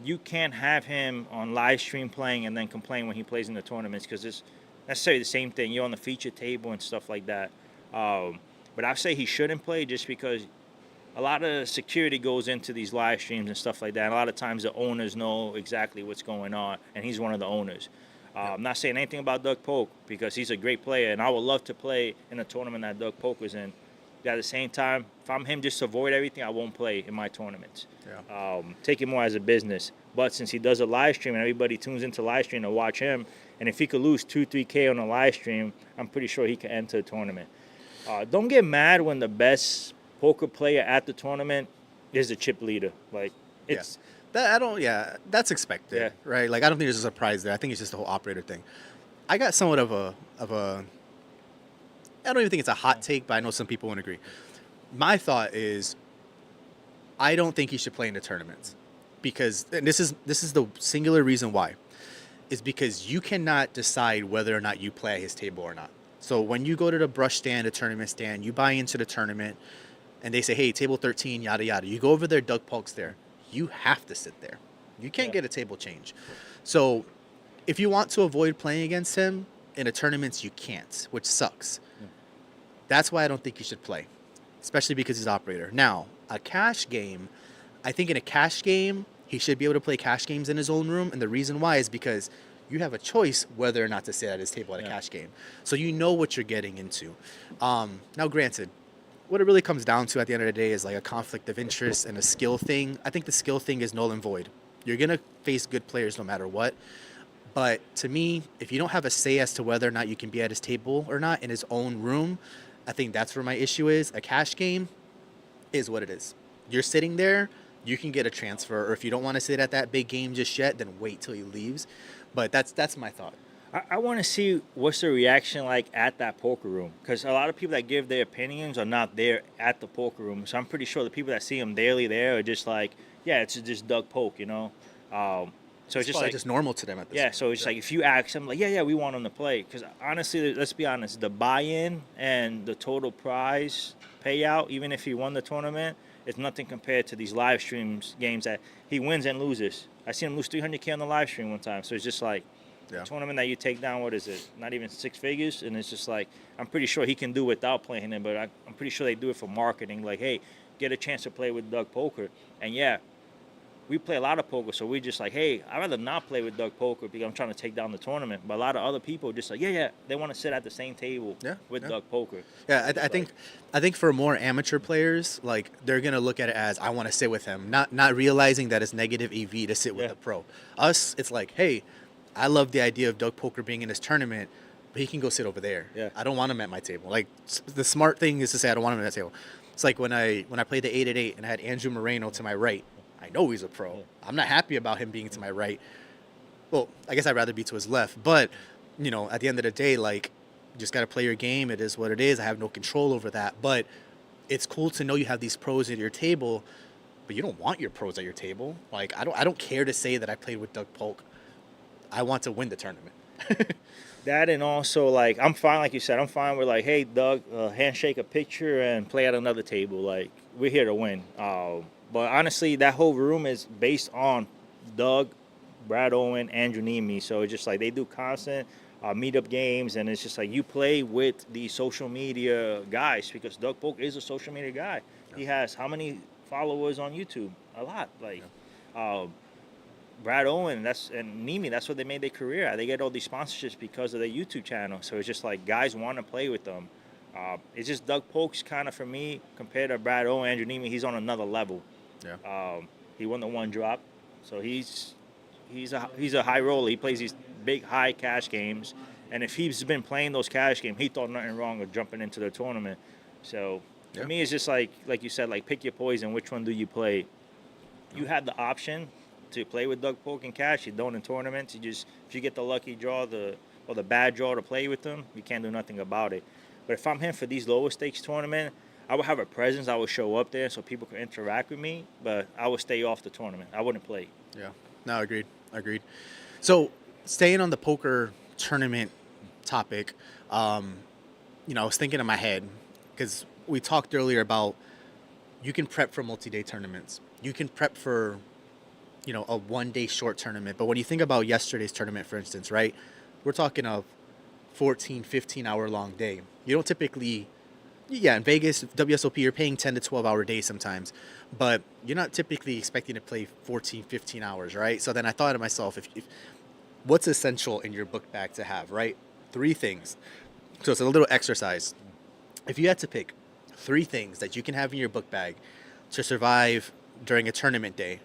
you can't have him on live stream playing and then complain when he plays in the tournaments because it's necessarily the same thing. You're on the feature table and stuff like that. But I say he shouldn't play just because a lot of security goes into these live streams and stuff like that. And a lot of times the owners know exactly what's going on, and he's one of the owners. I'm not saying anything about Doug Polk because he's a great player, and I would love to play in a tournament that Doug Polk is in. But at the same time, if I'm him just to avoid everything, I won't play in my tournaments. Yeah. Take it more as a business. But since he does a live stream and everybody tunes into live stream to watch him, and if he could lose 2-3K on a live stream, I'm pretty sure he could enter a tournament. Don't get mad when the best poker player at the tournament is the chip leader. Like, it's that's expected, Yeah. right? Like, I don't think there's a surprise there. I think it's just the whole operator thing. I got somewhat of a I don't even think it's a hot take, but I know some people won't agree. My thought is, I don't think he should play in the tournaments because, and this is the singular reason why, is because you cannot decide whether or not you play at his table or not. So when you go to the brush stand, a tournament stand, you buy into the tournament, and they say, hey, table 13, yada yada. You go over there, Doug Polk's there. You have to sit there. You can't get a table change. So if you want to avoid playing against him in the tournaments, you can't, which sucks. That's why I don't think you should play, especially because he's operator. Now, a cash game, I think in a cash game, he should be able to play cash games in his own room. And the reason why is because you have a choice whether or not to sit at his table at a cash game. So you know what you're getting into. Now, granted, what it really comes down to at the end of the day is like a conflict of interest and a skill thing. I think the skill thing is null and void. You're going to face good players no matter what. But to me, if you don't have a say as to whether or not you can be at his table or not in his own room, I think that's where my issue is. A cash game is what it is. You're sitting there, you can get a transfer, or if you don't want to sit at that big game just yet, then wait till he leaves. But that's my thought. I want to see what's the reaction like at that poker room, because a lot of people that give their opinions are not there at the poker room. So I'm pretty sure the people that see him daily there are just like, yeah, it's just Doug Polk, you know. So it's just like just normal to them at this point. So it's like if you ask them, like, yeah, we want him to play, because honestly, let's be honest, the buy-in and the total prize payout, even if he won the tournament, is nothing compared to these live streams games that he wins and loses. I seen him lose 300K on the live stream one time. So it's just like a tournament that you take down, what is it, not even six figures, and it's just like I'm pretty sure he can do without playing him, but I'm pretty sure they do it for marketing. Like, hey, get a chance to play with Doug Poker, and yeah. We play a lot of poker, so we just like, hey, I'd rather not play with Doug Poker because I'm trying to take down the tournament. But a lot of other people just like, they want to sit at the same table with Doug Poker. Yeah, I think for more amateur players, like they're gonna look at it as I want to sit with him, not realizing that it's negative EV to sit with a pro. Us, it's like, hey, I love the idea of Doug Poker being in this tournament, but he can go sit over there. Yeah. I don't want him at my table. Like the smart thing is to say I don't want him at that table. It's like when I played the 8-8 and I had Andrew Moreno to my right. I know he's a pro. I'm not happy about him being to my right. Well, I guess I'd rather be to his left. But, you know, at the end of the day, like, you just got to play your game. It is what it is. I have no control over that. But it's cool to know you have these pros at your table, but you don't want your pros at your table. Like, I don't care to say that I played with Doug Polk. I want to win the tournament. That, and also, like, I'm fine, like you said, I'm fine with, like, hey, Doug, handshake a picture and play at another table. Like, we're here to win. But honestly, that whole room is based on Doug, Brad Owen, Andrew Nemi. So it's just like they do constant meetup games, and it's just like you play with the social media guys because Doug Polk is a social media guy. He has how many followers on YouTube? A lot. Like Brad Owen, and Nemi, that's what they made their career at. They get all these sponsorships because of their YouTube channel. So it's just like guys want to play with them. It's just Doug Polk's kind of, for me, compared to Brad Owen, Andrew Nemi, he's on another level. Yeah. He won the one drop, so he's a high roller. He plays these big high cash games. And if he's been playing those cash games, he thought nothing wrong with jumping into the tournament. So for me, it's just like you said, like pick your poison. Which one do you play? You have the option to play with Doug Polk and cash. You don't in tournaments. If you get the lucky draw, or the bad draw to play with them, you can't do nothing about it. But if I'm him for these lower stakes tournament, I would have a presence. I would show up there so people can interact with me, but I would stay off the tournament. I wouldn't play. Yeah. No, agreed. So staying on the poker tournament topic, I was thinking in my head, because we talked earlier about you can prep for multi-day tournaments. You can prep for, a one-day short tournament. But when you think about yesterday's tournament, for instance, right, we're talking of 14, 15-hour long day. You don't typically, in Vegas, WSOP, you're paying 10 to 12-hour days sometimes. But you're not typically expecting to play 14, 15 hours, right? So then I thought to myself, if what's essential in your book bag to have, right? 3 things. So it's a little exercise. If you had to pick 3 things that you can have in your book bag to survive during a tournament day,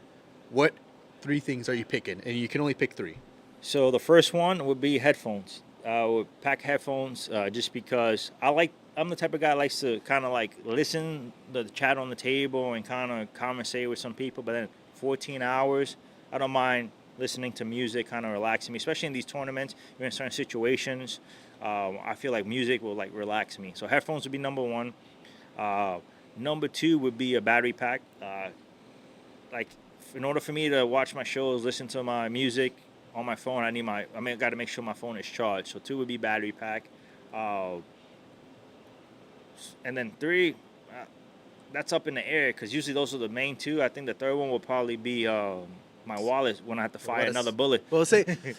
what 3 things are you picking? And you can only pick 3. So the first one would be headphones. I would pack headphones just because I'm the type of guy that likes to kind of like listen to the chat on the table and kind of conversate with some people. But then 14 hours, I don't mind listening to music, kind of relaxing me, especially in these tournaments. You're in certain situations. I feel like music will like relax me. So headphones would be number 1. Number 2 would be a battery pack. In order for me to watch my shows, listen to my music on my phone, I got to make sure my phone is charged. So 2 would be battery pack. And then 3, that's up in the air because usually those are the main 2. I think the third one will probably be my wallet when I have to fire another bullet. Well,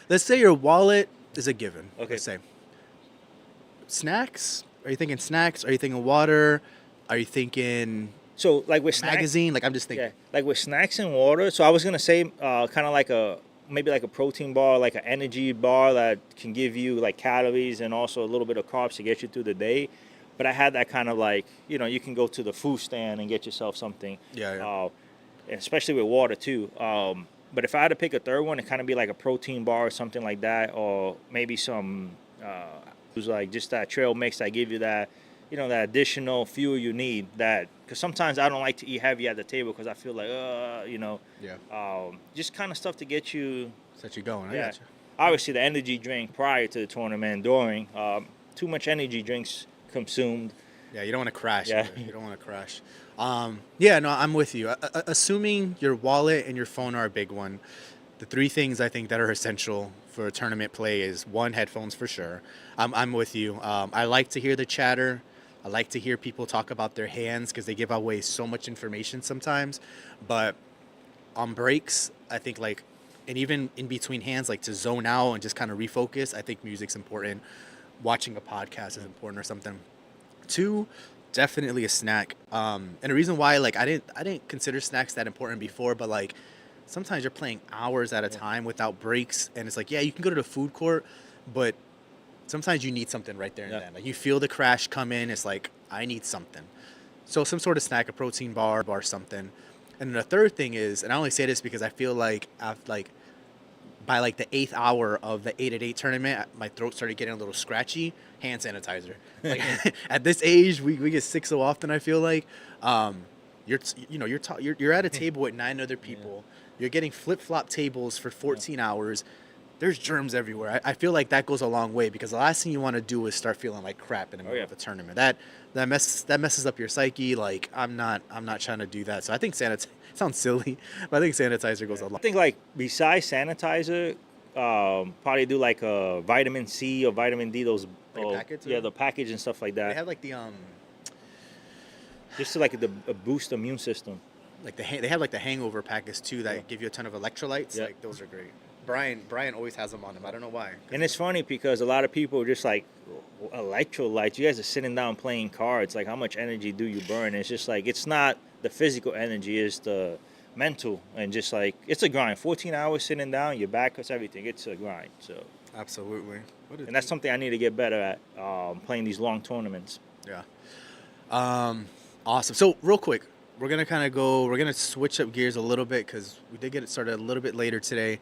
let's say your wallet is a given. Okay. Let's say. Snacks? Are you thinking snacks? Are you thinking water? Are you thinking so like with snacks, magazine? Like I'm just thinking. Yeah, like with snacks and water. So I was gonna say kind of like maybe like a protein bar, like an energy bar that can give you like calories and also a little bit of carbs to get you through the day. But I had that kind of like, you can go to the food stand and get yourself something. Yeah. Especially with water too. But if I had to pick a third one, it'd kind of be like a protein bar or something like that, or maybe some like just that trail mix that give you that, that additional fuel you need. That because sometimes I don't like to eat heavy at the table because I feel like, just kind of stuff to get you. Set you going. I Yeah. got you. Obviously, the energy drink prior to the tournament and during. Too much energy drinks consumed. Yeah, you don't want to crash. Yeah. You don't want to crash. No, I'm with you. Assuming your wallet and your phone are a big one, the 3 things I think that are essential for tournament play is 1, headphones for sure. I'm with you. I like to hear the chatter. I like to hear people talk about their hands because they give away so much information sometimes. But on breaks, I think and even in between hands, like to zone out and just kind of refocus, I think music's important. Watching a podcast is important or something. 2, definitely a snack. And the reason why, I didn't consider snacks that important before, but sometimes you're playing hours at a time without breaks, and it's you can go to the food court, but sometimes you need something right there and then. You feel the crash come in, it's I need something. So some sort of snack, a protein bar, something. And then the third thing is, and I only say this because I feel like after, by the 8th hour of the 8-at-8 tournament, my throat started getting a little scratchy. Hand sanitizer. At this age, we get sick so often. I feel like you're at a table with 9 other people. You're getting flip-flop tables for 14 hours. There's germs everywhere. I feel like that goes a long way because the last thing you want to do is start feeling like crap in the middle of a tournament. That messes up your psyche. I'm not trying to do that. So I think sounds silly, but I think sanitizer goes a long. I think besides sanitizer, probably do a vitamin C or vitamin D. Those packets. The package and stuff like that. They have just to boost immune system. They have the hangover packets too that give you a ton of electrolytes. Yeah. Those are great. Brian always has them on him. I don't know why. And it's funny because a lot of people are just electrolytes. You guys are sitting down playing cards. How much energy do you burn? It's just it's not the physical energy, it's the mental, and just it's a grind. 14 hours sitting down, your back hurts, everything. It's a grind. So absolutely. And that's something I need to get better at, playing these long tournaments. Yeah. Awesome. So real quick, we're gonna kind of go. We're gonna switch up gears a little bit because we did get it started a little bit later today.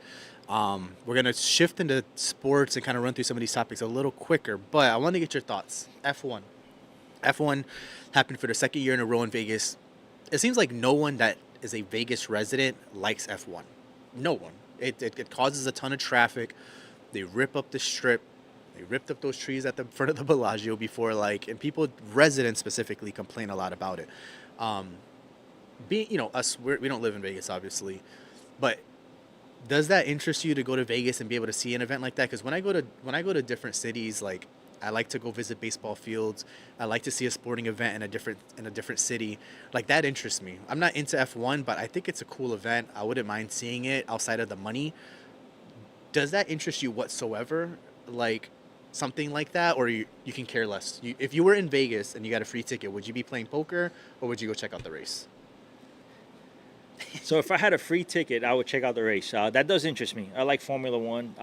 We're gonna shift into sports and kind of run through some of these topics a little quicker. But I want to get your thoughts. F1. F1 happened for the second year in a row in Vegas. It seems like no one that is a Vegas resident likes F1. No one. It causes a ton of traffic. They rip up the strip. They ripped up those trees at the front of the Bellagio before, and people, residents specifically, complain a lot about it. Us, we don't live in Vegas, obviously, but does that interest you to go to Vegas and be able to see an event like that? Because when I go to different cities, like I like to go visit baseball fields. I like to see a sporting event in a different city. Like that interests me. I'm not into F1, but I think it's a cool event. I wouldn't mind seeing it outside of the money. Does that interest you whatsoever? Like something like that, or you can care less? If you were in Vegas and you got a free ticket, would you be playing poker or would you go check out the race? So if I had a free ticket, I would check out the race. That does interest me. I like Formula One.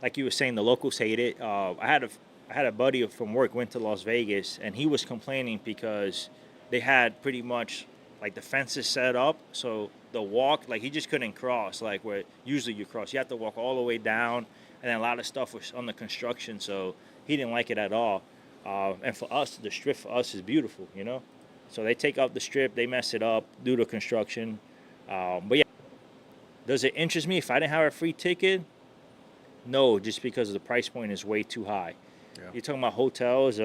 Like you were saying, the locals hate it. I had a buddy from work went to Las Vegas, and he was complaining because they had pretty much like the fences set up, so the walk, like he just couldn't cross like where usually you cross. You have to walk all the way down, and then a lot of stuff was on the construction, so he didn't like it at all. And for us, the strip for us is beautiful, you know. So they take out the strip, they mess it up, do the construction. But yeah, does it interest me if I didn't have a free ticket? No, just because the price point is way too high. Yeah. You're talking about hotels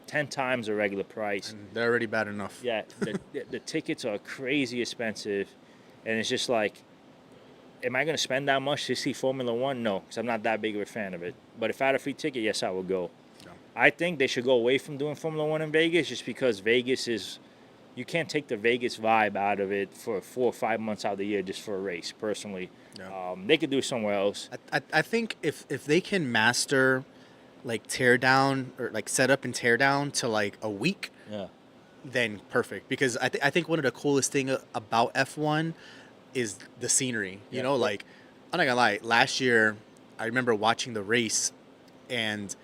10 times the regular price. And they're already bad enough. Yeah, the tickets are crazy expensive, and it's just like, am I going to spend that much to see Formula One? No, because I'm not that big of a fan of it. But if I had a free ticket, yes, I would go. I think they should go away from doing Formula One in Vegas just because Vegas is, you can't take the Vegas vibe out of it for 4 or 5 months out of the year just for a race, personally. Yeah. They could do it somewhere else. I think if they can master like tear down or like set up and tear down to like a week, yeah, then perfect. Because I think one of the coolest thing about F1 is the scenery. You know, like I'm not gonna lie, last year I remember watching the race, and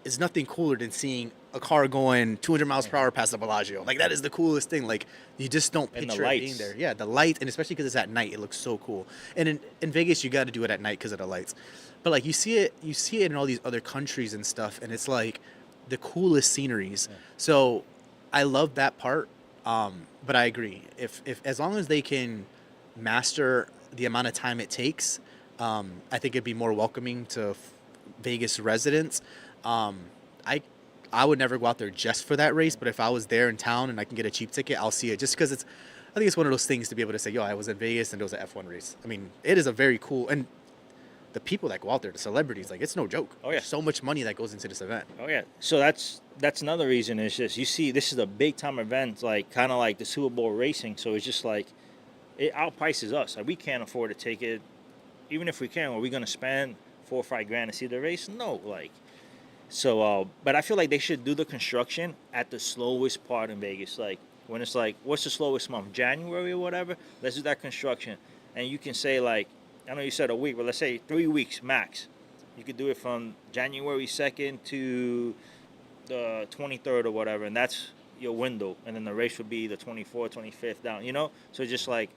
it's nothing cooler than seeing a car going 200 miles per hour past the Bellagio. Like that is the coolest thing. Like you just don't picture it being there. Yeah, the lights, and especially because it's at night, it looks so cool. And in Vegas, you got to do it at night because of the lights. But like you see it in all these other countries and stuff, and it's like the coolest sceneries. Yeah. So I love that part. But I agree. If as long as they can master the amount of time it takes, I think it'd be more welcoming to Vegas residents. I would never go out there just for that race, but if I was there in town and I can get a cheap ticket, I'll see it just because I think it's one of those things to be able to say, yo, I was in Vegas and it was an F1 race. I mean, it is a very cool, and the people that go out there, the celebrities, like it's no joke. Oh yeah, there's so much money that goes into this event. Oh yeah, so that's another reason. Is just you see, this is a big time event, like kind of like the Super Bowl racing. So it's just like it outprices us. Like we can't afford to take it, even if we can. Are we gonna spend $4 or $5 grand to see the race? No, like. So, but I feel like they should do the construction at the slowest part in Vegas. Like when it's like, what's the slowest month? January or whatever. Let's do that construction, and you can say like, I know you said a week, but let's say 3 weeks max. You could do it from January 2nd to the 23rd or whatever, and that's your window. And then the race would be the 24th, 25th down. You know, so just like.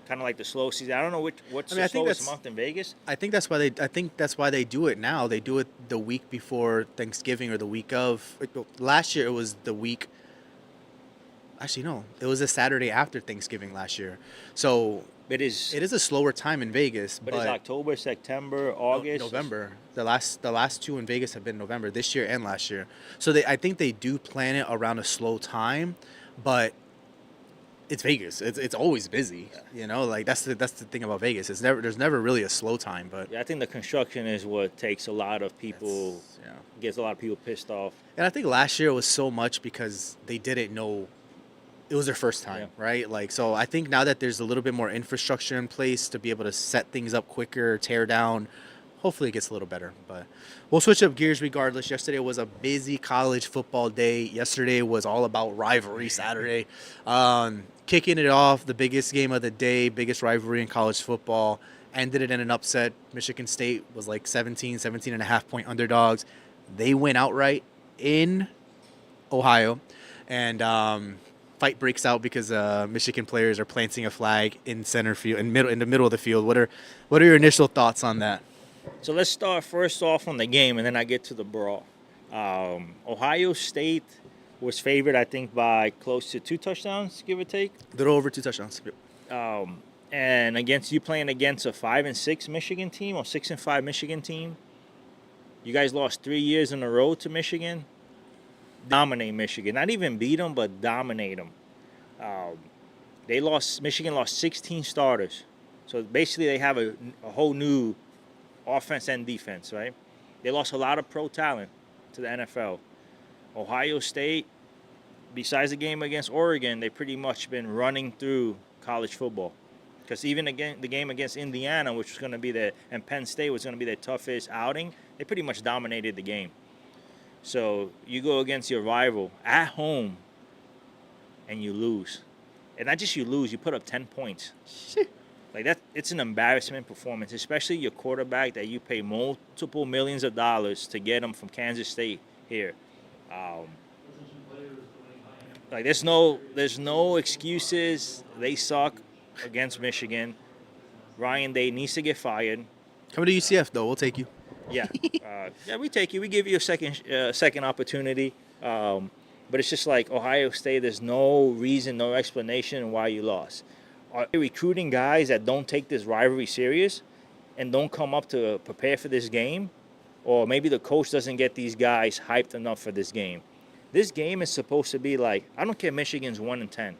Kind of like the slow season. I don't know what's the slowest month in Vegas. I think that's why they do it now. They do it the week before Thanksgiving or the week of. Last year it was the week. Actually, no, it was a Saturday after Thanksgiving last year. So it is a slower time in Vegas. But it's October, September, August, November. The last two in Vegas have been November this year and last year. So I think they do plan it around a slow time, but. It's Vegas. It's always busy. You know, like that's the thing about Vegas. There's never really a slow time. But yeah, I think the construction is what takes a lot of people. Gets a lot of people pissed off. And I think last year was so much because they didn't know. It was their first time, right? Like so. I think now that there's a little bit more infrastructure in place to be able to set things up quicker, tear down. Hopefully it gets a little better, but we'll switch up gears regardless. Yesterday was a busy college football day. Yesterday was all about rivalry Saturday. Kicking it off, the biggest game of the day, biggest rivalry in college football, ended it in an upset. Michigan State was like 17 and a half point underdogs. They went outright in Ohio, and fight breaks out because Michigan players are planting a flag in center field, in the middle of the field. What are your initial thoughts on that? So let's start first off on the game, and then I get to the brawl. Ohio State was favored, I think, by close to 2 touchdowns, give or take. A little over 2 touchdowns. And against you playing against a 5-6 Michigan team or 6-5 Michigan team, you guys lost 3 years in a row to Michigan. Dominate Michigan, not even beat them, but dominate them. Michigan lost 16 starters, so basically they have a whole new offense and defense, right? They lost a lot of pro talent to the NFL. Ohio State, besides the game against Oregon, they've pretty much been running through college football. Because even again, the game against Indiana, which was going to be and Penn State was going to be their toughest outing, they pretty much dominated the game. So you go against your rival at home and you lose. And not just you lose, you put up 10 points. Like that, it's an embarrassment performance, especially your quarterback that you pay multiple millions of dollars to get him from Kansas State here. Like there's no excuses. They suck against Michigan. Ryan Day needs to get fired. Come to UCF though, we'll take you. Yeah, we take you. We give you a second opportunity. But it's just like Ohio State. There's no reason, no explanation why you lost. Are they recruiting guys that don't take this rivalry serious and don't come up to prepare for this game? Or maybe the coach doesn't get these guys hyped enough for this game. This game is supposed to be like, I don't care Michigan's 1-10.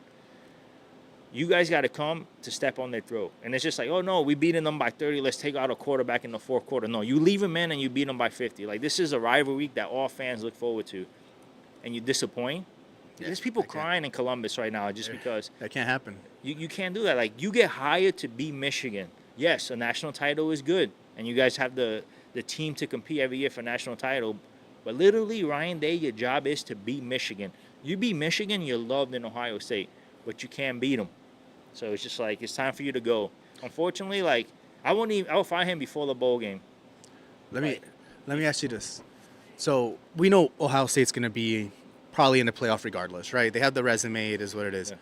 You guys got to come to step on their throat. And it's just like, oh, no, we beating them by 30. Let's take out a quarterback in the fourth quarter. No, you leave them in and you beat them by 50. Like, this is a rivalry that all fans look forward to. And you disappoint. Yeah, there's people crying in Columbus right now just because. That can't happen. You can't do that. Like, you get hired to beat Michigan. Yes, a national title is good. And you guys have the team to compete every year for a national title. But literally, Ryan Day, your job is to beat Michigan. You beat Michigan, you're loved in Ohio State. But you can't beat them. So it's just like, it's time for you to go. Unfortunately, like, I will fire him before the bowl game. Let me ask you this. So we know Ohio State's going to be probably in the playoff regardless, right? They have the resume. It is what it is. Yeah.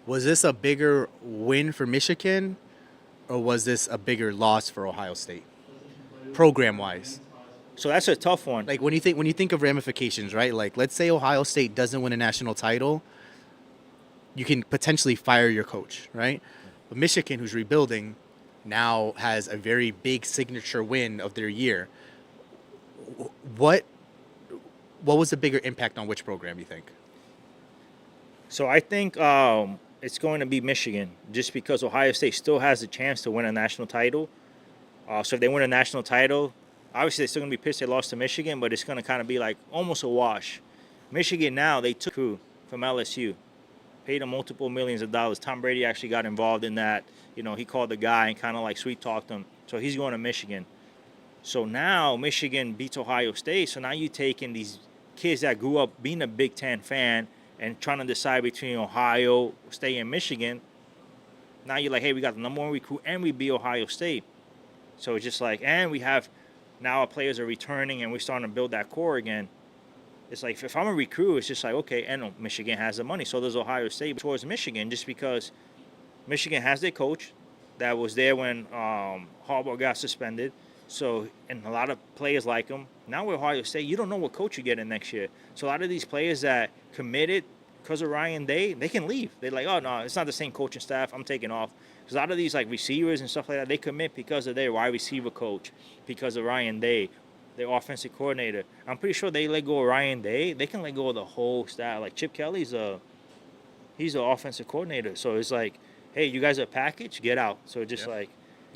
Was this a bigger win for Michigan, or was this a bigger loss for Ohio State, program-wise? So that's a tough one. Like when you think of ramifications, right? Like let's say Ohio State doesn't win a national title, you can potentially fire your coach, right? But Michigan, who's rebuilding, now has a very big signature win of their year. What was the bigger impact on which program, you think? So I think it's going to be Michigan, just because Ohio State still has a chance to win a national title. So if they win a national title, obviously they're still going to be pissed they lost to Michigan, but it's going to kind of be like almost a wash. Michigan now, they took crew from LSU. Paid him multiple millions of dollars. Tom Brady actually got involved in that. You know, he called the guy and kind of like sweet talked him. So he's going to Michigan. So now Michigan beats Ohio State. So now you're taking these kids that grew up being a Big Ten fan and trying to decide between Ohio State and Michigan. Now you're like, hey, we got the number one recruit and we beat Ohio State. So it's just like, and we have now our players are returning and we're starting to build that core again. It's like, if I'm a recruit, it's just like, okay, and Michigan has the money. So does Ohio State towards Michigan, just because Michigan has their coach that was there when Harbaugh got suspended. So, and a lot of players like him. Now with Ohio State, you don't know what coach you're getting next year. So a lot of these players that committed because of Ryan Day, they can leave. They're like, oh, no, it's not the same coaching staff. I'm taking off. Because a lot of these like receivers and stuff like that, they commit because of their wide receiver coach, because of Ryan Day, their offensive coordinator. I'm pretty sure they let go of Ryan Day. They can let go of the whole staff. Like Chip Kelly's he's the offensive coordinator. So it's like, hey, you guys are a package, get out. So just like,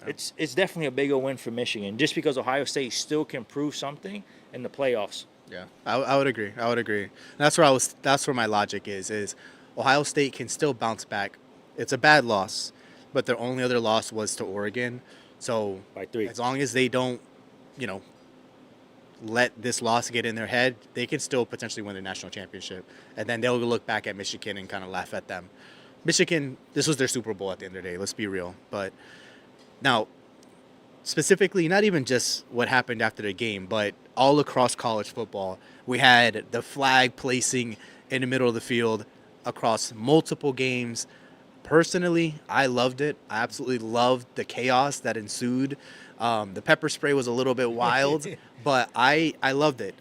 it's definitely a bigger win for Michigan, just because Ohio State still can prove something in the playoffs. Yeah, I would agree. That's where my logic is Ohio State can still bounce back. It's a bad loss, but their only other loss was to Oregon. So by 3. As long as they don't, let this loss get in their head, they can still potentially win the national championship. And then they'll look back at Michigan and kind of laugh at them. Michigan, this was their Super Bowl at the end of the day, let's be real. But now, specifically, not even just what happened after the game, but all across college football, we had the flag placing in the middle of the field. across multiple games. Personally, I loved it. I absolutely loved the chaos that ensued. The pepper spray was a little bit wild, but I loved it.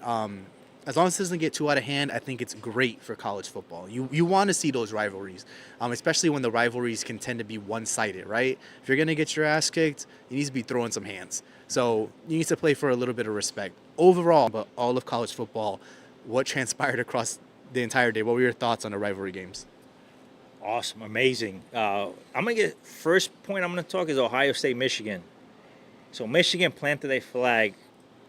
As long as it doesn't get too out of hand, I think it's great for college football. You want to see those rivalries, especially when the rivalries can tend to be one-sided, right? If you're going to get your ass kicked, you need to be throwing some hands. So you need to play for a little bit of respect. Overall, but all of college football, what transpired across the entire day? What were your thoughts on the rivalry games? Awesome, amazing. I'm gonna get first point I'm gonna talk is Ohio State, Michigan. So Michigan planted a flag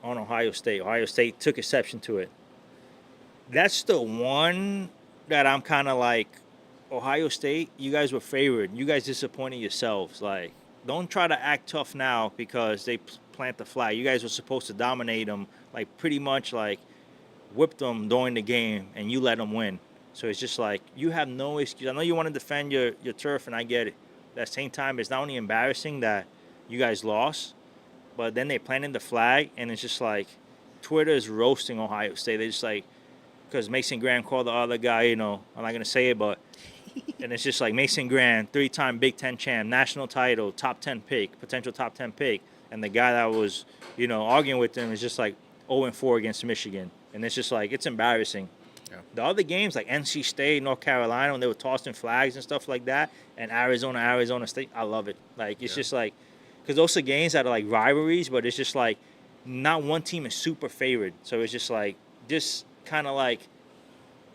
on Ohio State. Ohio State took exception to it. That's the one that I'm kind of like, Ohio State, you guys were favored. You guys disappointed yourselves. Like, don't try to act tough now because they plant the flag. You guys were supposed to dominate them, like pretty much like whipped them during the game, and you let them win. So it's just like, you have no excuse. I know you want to defend your turf, and I get it. At the same time, it's not only embarrassing that you guys lost, but then they planted the flag, and it's just like, Twitter is roasting Ohio State. They're just like, because Mason Graham called the other guy, I'm not going to say it, but, and it's just like Mason Graham, 3-time Big Ten champ, national title, top 10 pick, potential top 10 pick. And the guy that was, arguing with him is just like 0-4 against Michigan. And it's just like, it's embarrassing. Yeah. The other games, like NC State, North Carolina, when they were tossing flags and stuff like that, and Arizona State, I love it. Like, it's just like, because those are games that are like rivalries, but it's just like, not one team is super favored. So it's just like, just kind of like,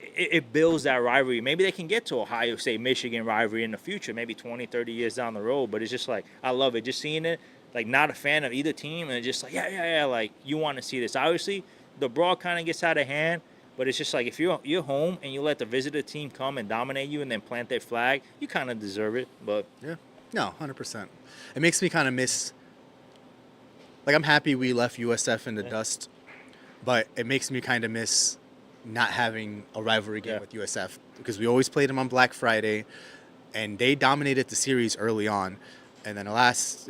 it builds that rivalry. Maybe they can get to Ohio State, Michigan rivalry in the future, maybe 20, 30 years down the road. But it's just like, I love it. Just seeing it, like, not a fan of either team, and it's just like, yeah, like, you want to see this. Obviously, the brawl kind of gets out of hand, but it's just like, if you're home and you let the visitor team come and dominate you and then plant their flag, you kind of deserve it. But yeah, no, 100%. It makes me kind of miss, like, I'm happy we left USF in the dust, but it makes me kind of miss not having a rivalry game with USF, because we always played them on Black Friday, and they dominated the series early on. And then the last,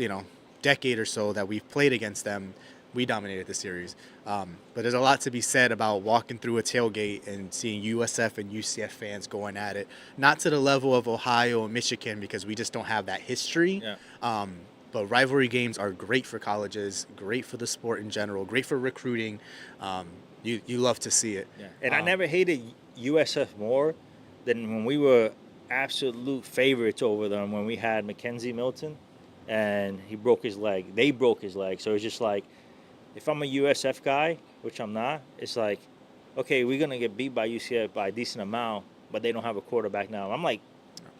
decade or so that we've played against them, we dominated the series. But there's a lot to be said about walking through a tailgate and seeing USF and UCF fans going at it. Not to the level of Ohio and Michigan, because we just don't have that history. Yeah. But rivalry games are great for colleges, great for the sport in general, great for recruiting. You love to see it. Yeah. And I never hated USF more than when we were absolute favorites over them, when we had Mackenzie Milton and he broke his leg. They broke his leg. So it's just like, if I'm a USF guy, which I'm not, it's like, okay, we're going to get beat by UCF by a decent amount, but they don't have a quarterback now. I'm like,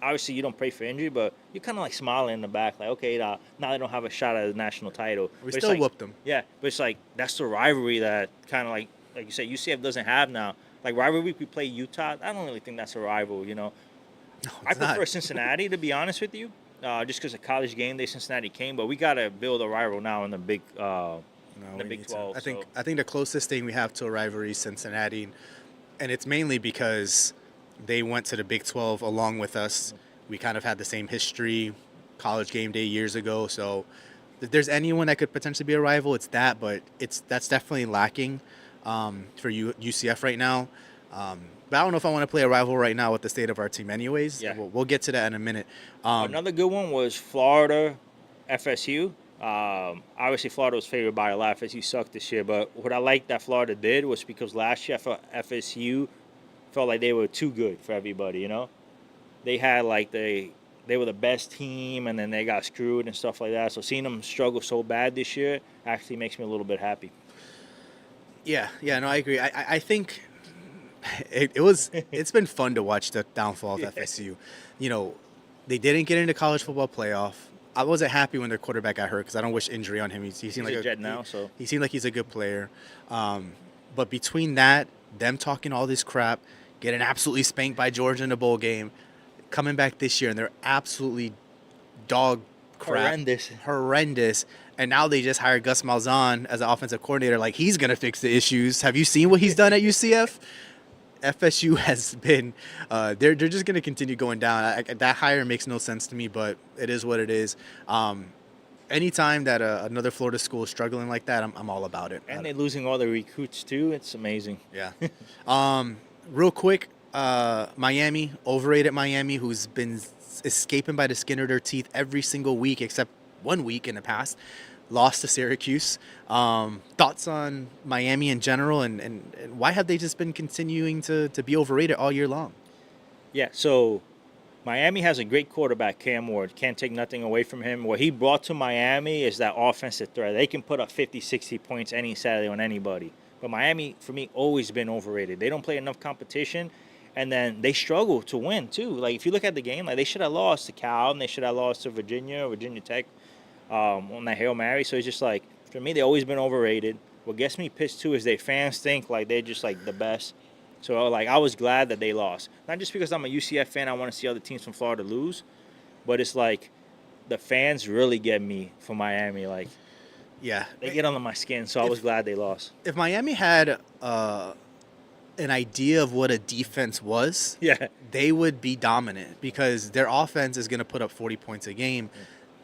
obviously you don't pray for injury, but you're kind of like smiling in the back, like, okay, now they don't have a shot at the national title. We still whooped them. Yeah, but it's like, that's the rivalry that kind of like you said, UCF doesn't have now. Like, rivalry week, we play Utah. I don't really think that's a rival, No, I prefer Cincinnati, to be honest with you, just because of college game day Cincinnati came. But we got to build a rival now in the Big Big 12. I think the closest thing we have to a rivalry is Cincinnati, and it's mainly because they went to the Big 12 along with us. We kind of had the same history, college game day years ago. So if there's anyone that could potentially be a rival, it's that. But that's definitely lacking for UCF right now. But I don't know if I want to play a rival right now with the state of our team anyways. Yeah. We'll get to that in a minute. Another good one was Florida, FSU. Obviously, Florida was favored by a lot. FSU sucked this year. But what I liked that Florida did was, because last year I felt FSU felt like they were too good for everybody, They had like they were the best team, and then they got screwed and stuff like that. So seeing them struggle so bad this year actually makes me a little bit happy. Yeah, no, I agree. I think it's been fun to watch the downfall of FSU. They didn't get into college football playoff. I wasn't happy when their quarterback got hurt, because I don't wish injury on him. He seemed like a jet now, so he seemed like he's a good player. But between that, them talking all this crap, getting absolutely spanked by Georgia in the bowl game, coming back this year, and they're absolutely dog crap. Horrendous. And now they just hired Gus Malzahn as an offensive coordinator. Like, he's going to fix the issues. Have you seen what he's done at UCF? FSU has been they're just going to continue going down. That hire makes no sense to me, but it is what it is. Anytime that another Florida school is struggling like that, I'm all about it. And they're losing all the recruits too. It's amazing. Yeah. Real quick, Miami, overrated Miami, who's been escaping by the skin of their teeth every single week except 1 week in the past. Lost to Syracuse. Thoughts on Miami in general, and why have they just been continuing to be overrated all year long? Yeah, so Miami has a great quarterback, Cam Ward. Can't take nothing away from him. What he brought to Miami is that offensive threat. They can put up 50, 60 points any Saturday on anybody. But Miami, for me, always been overrated. They don't play enough competition, and then they struggle to win, too. Like, if you look at the game, like they should have lost to Cal, and they should have lost to Virginia Tech on that Hail Mary. So it's just like, for me, they've always been overrated. What gets me pissed, too, is their fans think like they're just like the best. So, like, I was glad that they lost. Not just because I'm a UCF fan, I want to see other teams from Florida lose, but it's like the fans really get me for Miami. Like, Yeah, they get under my skin, so I was glad they lost. if Miami had an idea of what a defense was, Yeah. they would be dominant because their offense is going to put up 40 points a game.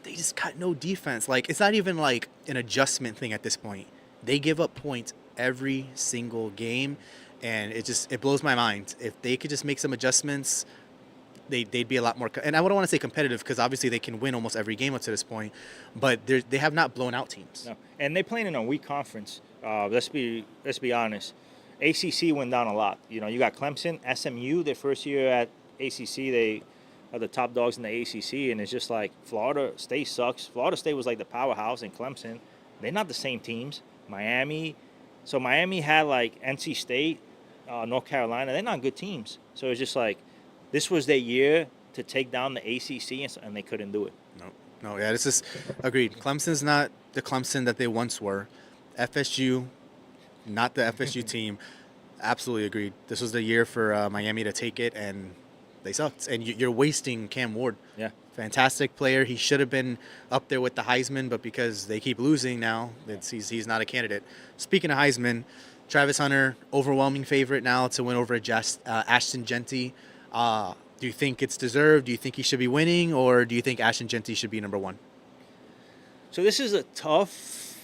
They just got no defense. Like, it's not even like an adjustment thing at this point. They give up points every single game, and it blows my mind. If they could just make some adjustments, they'd be a lot more. And I wouldn't want to say competitive because obviously they can win almost every game up to this point, but they have not blown out teams. No. And they playing in a weak conference. Let's be honest. ACC went down a lot. You know, you got Clemson, SMU. Their first year at ACC, they are the top dogs in the ACC, and it's just like Florida State sucks. Florida State was like the powerhouse, and Clemson, they're not the same teams. Miami, so Miami had like NC State, North Carolina. They're not good teams. So it's just like this was their year to take down the ACC, and they couldn't do it. No, yeah, this is agreed. Clemson's not the Clemson that they once were. FSU, not the FSU team. Absolutely agreed. This was the year for Miami to take it, and they sucked. And you're wasting Cam Ward. Yeah. Fantastic player. He should have been up there with the Heisman, but because they keep losing now, he's not a candidate. Speaking of Heisman, Travis Hunter, overwhelming favorite now to win over Ashton Genty. Do you think it's deserved? Do you think he should be winning, or do you think Ashton Genty should be number one? So this is a tough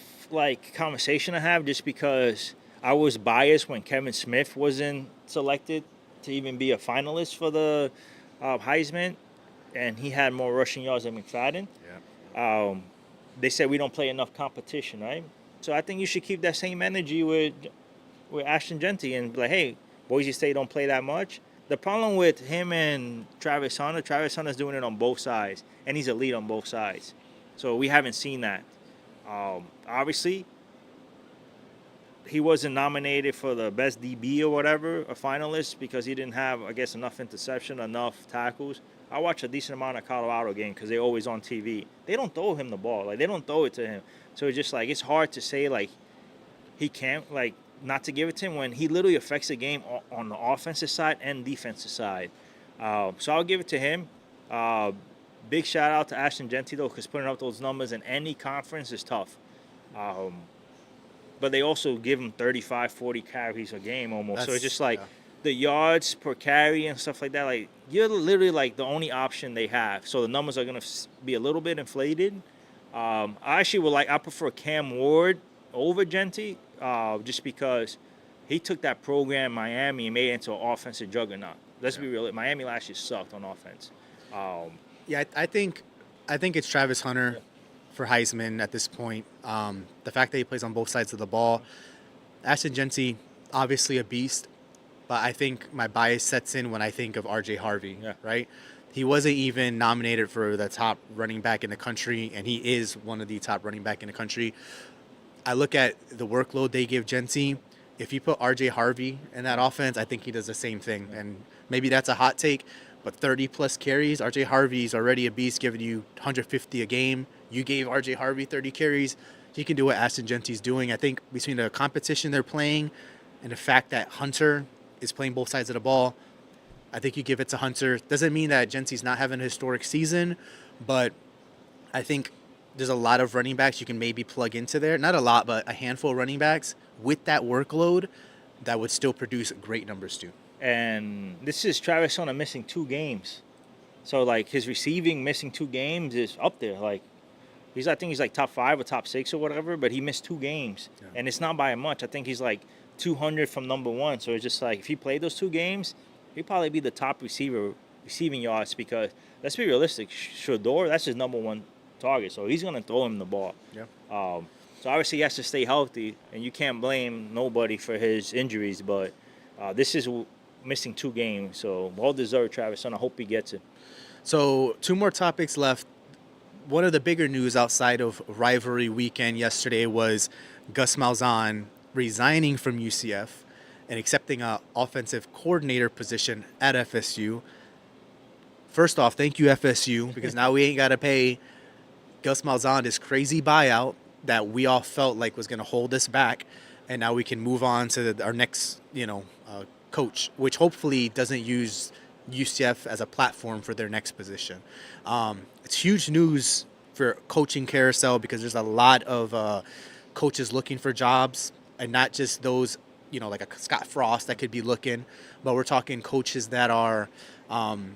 conversation to have, just because I was biased when Kevin Smith wasn't selected to even be a finalist for the Heisman, and he had more rushing yards than McFadden. Yeah. They said we don't play enough competition, right? So I think you should keep that same energy with Ashton Genty and be like, hey, Boise State don't play that much. The problem with him and Travis Hunter's doing it on both sides, and he's elite on both sides. So we haven't seen that. Obviously, he wasn't nominated for the best DB or whatever, a finalist, because he didn't have, I guess, enough interception, enough tackles. I watch a decent amount of Colorado game because they're always on TV. They don't throw him the ball. Like, they don't throw it to him. So it's just like, it's hard to say, like, he can't, like, not to give it to him when he literally affects the game on the offensive side and defensive side. So I'll give it to him. Big shout out to Ashton Genty, though, because putting up those numbers in any conference is tough. But they also give him 35, 40 carries a game almost. So it's just like the yards per carry and stuff like that. Like, you're literally like the only option they have. So the numbers are going to be a little bit inflated. I actually I prefer Cam Ward over Genty, just because he took that program in Miami and made it into an offensive juggernaut. Let's be real. Miami last year sucked on offense. Yeah, I think it's Travis Hunter for Heisman at this point. The fact that he plays on both sides of the ball. Ashton Genty, obviously a beast, but I think my bias sets in when I think of R.J. Harvey, right? He wasn't even nominated for the top running back in the country, and he is one of the top running back in the country. I look at the workload they give Genty. If you put R.J. Harvey in that offense, I think he does the same thing. And maybe that's a hot take, but 30-plus carries, R.J. Harvey's already a beast, giving you 150 a game. You gave R.J. Harvey 30 carries. He can do what Ashton Genty's doing. I think between the competition they're playing and the fact that Hunter is playing both sides of the ball, I think you give it to Hunter. Doesn't mean that Genty's not having a historic season, but I think there's a lot of running backs you can maybe plug into there. Not a lot, but a handful of running backs with that workload that would still produce great numbers too. And this is Travis Hunter missing 2 games. So, like, his receiving missing 2 games is up there. Like, I think he's like top 5 or top 6 or whatever, but he missed 2 games. Yeah. And it's not by much. I think he's like 200 from number 1. So it's just like, if he played those 2 games, he'd probably be the top receiving yards because, let's be realistic, Shador, that's his number one target. So he's going to throw him the ball. Yeah. So obviously he has to stay healthy, and you can't blame nobody for his injuries. But this is missing 2 games, so well deserved, Travis, and I hope he gets it. So 2 more topics left. One of the bigger news outside of rivalry weekend yesterday was Gus Malzahn resigning from UCF and accepting an offensive coordinator position at FSU. First off, thank you, FSU, because now we ain't got to pay Gus Malzahn this crazy buyout that we all felt like was going to hold us back, and now we can move on to our next, coach, which hopefully doesn't use UCF as a platform for their next position. It's huge news for coaching carousel because there's a lot of coaches looking for jobs, and not just those, like a Scott Frost that could be looking, but we're talking coaches that are, 1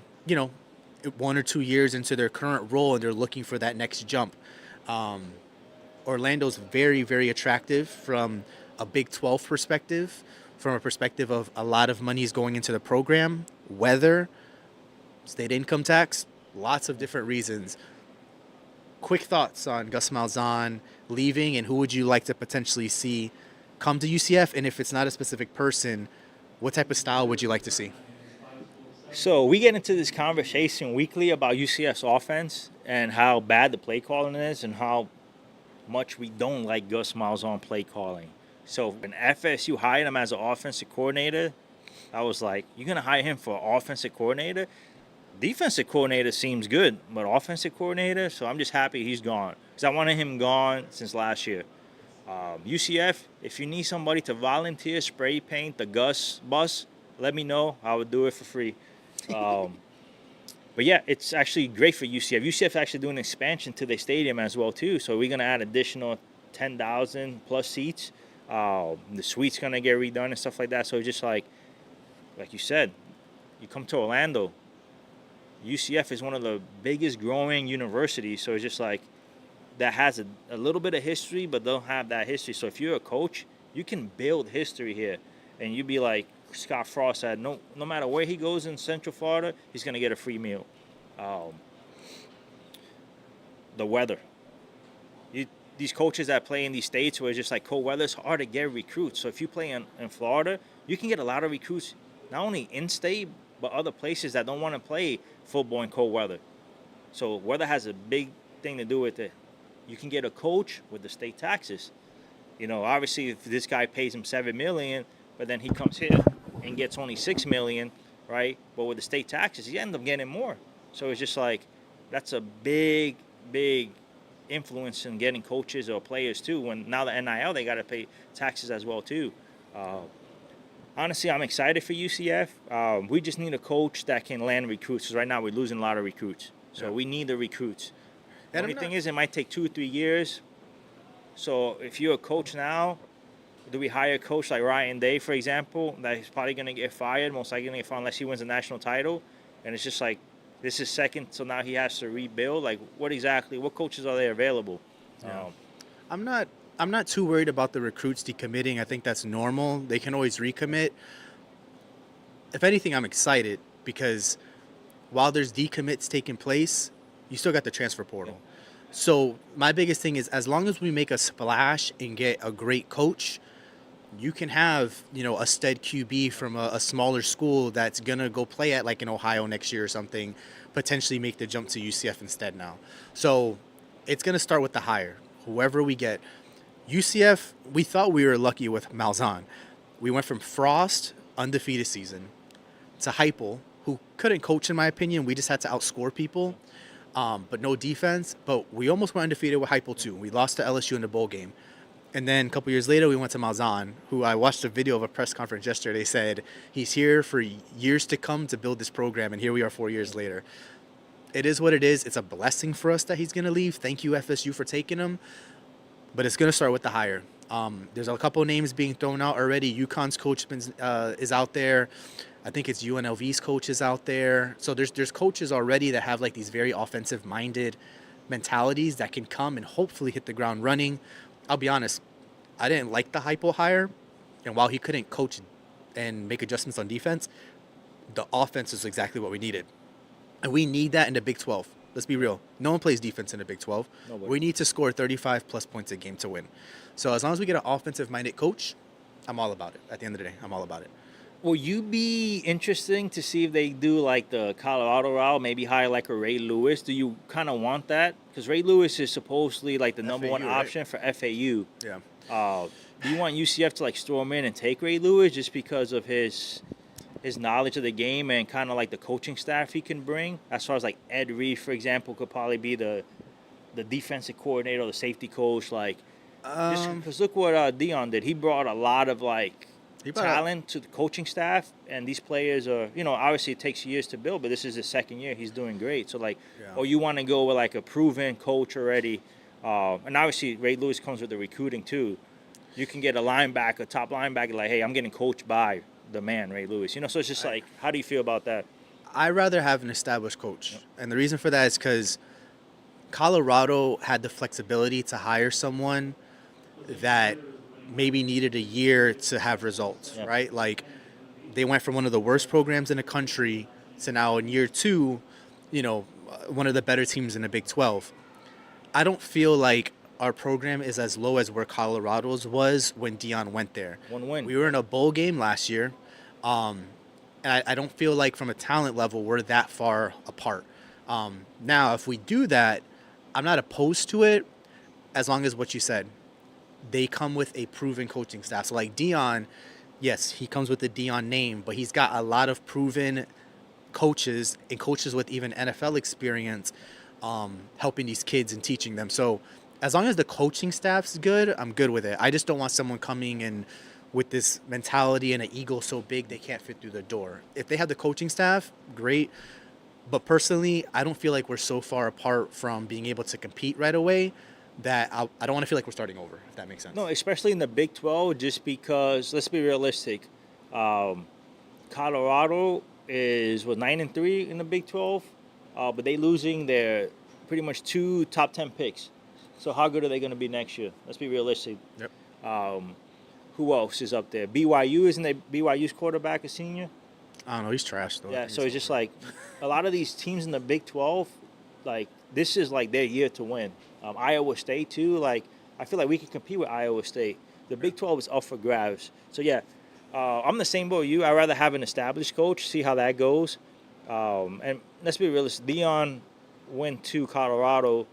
or 2 years into their current role and they're looking for that next jump. Orlando's very, very attractive from a Big 12 perspective, from a perspective of a lot of money is going into the program, weather, state income tax, lots of different reasons. Quick thoughts on Gus Malzahn leaving, and who would you like to potentially see come to UCF? And if it's not a specific person, what type of style would you like to see? So we get into this conversation weekly about UCF's offense and how bad the play calling is and how much we don't like Gus Malzahn play calling. So when FSU hired him as an offensive coordinator, I was like, you're going to hire him for offensive coordinator? Defensive coordinator seems good, but offensive coordinator? So I'm just happy he's gone because I wanted him gone since last year. UCF, if you need somebody to volunteer, spray paint the Gus bus, let me know. I would do it for free. But yeah, it's actually great for UCF. UCF's actually doing an expansion to their stadium as well too. So we're gonna add additional 10,000 plus seats. The suite's gonna get redone and stuff like that. So it's just like you said, you come to Orlando. UCF is one of the biggest growing universities. So it's just like that has a little bit of history, but don't have that history. So if you're a coach, you can build history here, and you'd be like Scott Frost said, no matter where he goes in Central Florida, he's going to get a free meal. The weather. These coaches that play in these states where it's just like cold weather, it's hard to get recruits. So if you play in Florida, you can get a lot of recruits, not only in-state, but other places that don't want to play football in cold weather. So weather has a big thing to do with it. You can get a coach with the state taxes. Obviously, if this guy pays him $7 million, but then he comes here and gets only $6 million, right? But with the state taxes, he ends up getting more. So it's just like that's a big, big influence in getting coaches or players too. When now the NIL, they got to pay taxes as well too. Honestly, I'm excited for UCF. We just need a coach that can land recruits. Because right now we're losing a lot of recruits, so we need the recruits. The only thing is, it might take 2 or 3 years. So if you're a coach now, do we hire a coach like Ryan Day, for example, that he's probably going to get fired, most likely going to get fired unless he wins a national title? And it's just like, this is second, so now he has to rebuild. Like, what coaches are there available? Yeah. I'm not too worried about the recruits decommitting. I think that's normal. They can always recommit. If anything, I'm excited because while there's decommits taking place, you still got the transfer portal. Yeah. So my biggest thing is, as long as we make a splash and get a great coach, you can have, a stud QB from a smaller school that's going to go play at like in Ohio next year or something, potentially make the jump to UCF instead now. So it's going to start with the hire, whoever we get. UCF, we thought we were lucky with Malzahn. We went from Frost, undefeated season, to Heupel, who couldn't coach in my opinion. We just had to outscore people, but no defense. But we almost went undefeated with Heupel too. We lost to LSU in the bowl game. And then a couple years later, we went to Malzahn, who I watched a video of a press conference yesterday. They said he's here for years to come to build this program, and here we are 4 years later. It is what it is. It's a blessing for us that he's going to leave. Thank you, FSU, for taking him. But it's going to start with the hire. There's a couple of names being thrown out already. UConn's coach is out there. I think it's UNLV's coach is out there. So there's coaches already that have like these very offensive-minded mentalities that can come and hopefully hit the ground running. I'll be honest, I didn't like the Heupel hire, and while he couldn't coach and make adjustments on defense, the offense is exactly what we needed. And we need that in the Big 12. Let's be real. No one plays defense in the Big 12. Nobody. We need to score 35-plus points a game to win. So as long as we get an offensive-minded coach, I'm all about it. At the end of the day, I'm all about it. Will you be interesting to see if they do like the Colorado route, maybe hire like a Ray Lewis? Do you kind of want that? Because Ray Lewis is supposedly like the number one FAU, option right? for FAU. Yeah. Do you want UCF to like storm in and take Ray Lewis just because of his knowledge of the game and kind of like the coaching staff he can bring? As far as like Ed Reed, for example, could probably be the defensive coordinator or the safety coach. Like, because look what Dion did. He brought a lot of like talent to the coaching staff, and these players are, obviously it takes years to build, but this is his second year. He's doing great. So like, or you want to go with like a proven coach already, and obviously Ray Lewis comes with the recruiting too. You can get a linebacker, top linebacker, like, hey, I'm getting coached by the man, Ray Lewis. So it's just like, how do you feel about that? I'd rather have an established coach. And the reason for that is because Colorado had the flexibility to hire someone that maybe needed a year to have results, right? Like, they went from one of the worst programs in the country to now in year 2, one of the better teams in the Big 12. I don't feel like our program is as low as where Colorado's was when Dion went there. One win. We were in a bowl game last year, and I don't feel like from a talent level we're that far apart. Now, if we do that, I'm not opposed to it as long as what you said. They come with a proven coaching staff. So like Dion, yes, he comes with the Dion name, but he's got a lot of proven coaches and coaches with even NFL experience helping these kids and teaching them. So as long as the coaching staff's good, I'm good with it. I just don't want someone coming in with this mentality and an ego so big they can't fit through the door. If they have the coaching staff, great. But personally, I don't feel like we're so far apart from being able to compete right away that I don't want to feel like we're starting over, if that makes sense. No, especially in the Big 12, just because, let's be realistic, Colorado is 9-3 in the Big 12, but they losing their pretty much 2 top 10 picks. So how good are they going to be next year? Let's be realistic. Yep. Who else is up there? BYU, isn't they BYU's quarterback a senior? I don't know. He's trash, though. Yeah, so it's just like a lot of these teams in the Big 12, like this is like their year to win. Iowa State, too. Like, I feel like we can compete with Iowa State. The Big 12 is up for grabs. So, yeah, I'm the same boat you. I'd rather have an established coach, see how that goes. And let's be realistic. Dion went to Colorado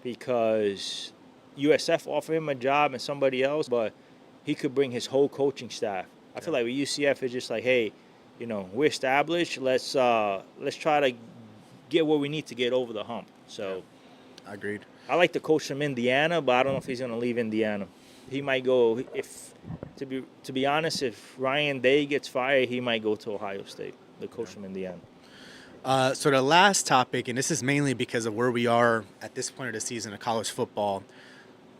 because USF offered him a job and somebody else, but he could bring his whole coaching staff. I feel like with UCF, it's just like, hey, we're established. Let's try to get what we need to get over the hump. So, Agreed. I like to coach from Indiana, but I don't know if he's going to leave Indiana. He might go, to be honest, if Ryan Day gets fired, he might go to Ohio State, the coach from Indiana. So the last topic, and this is mainly because of where we are at this point of the season of college football,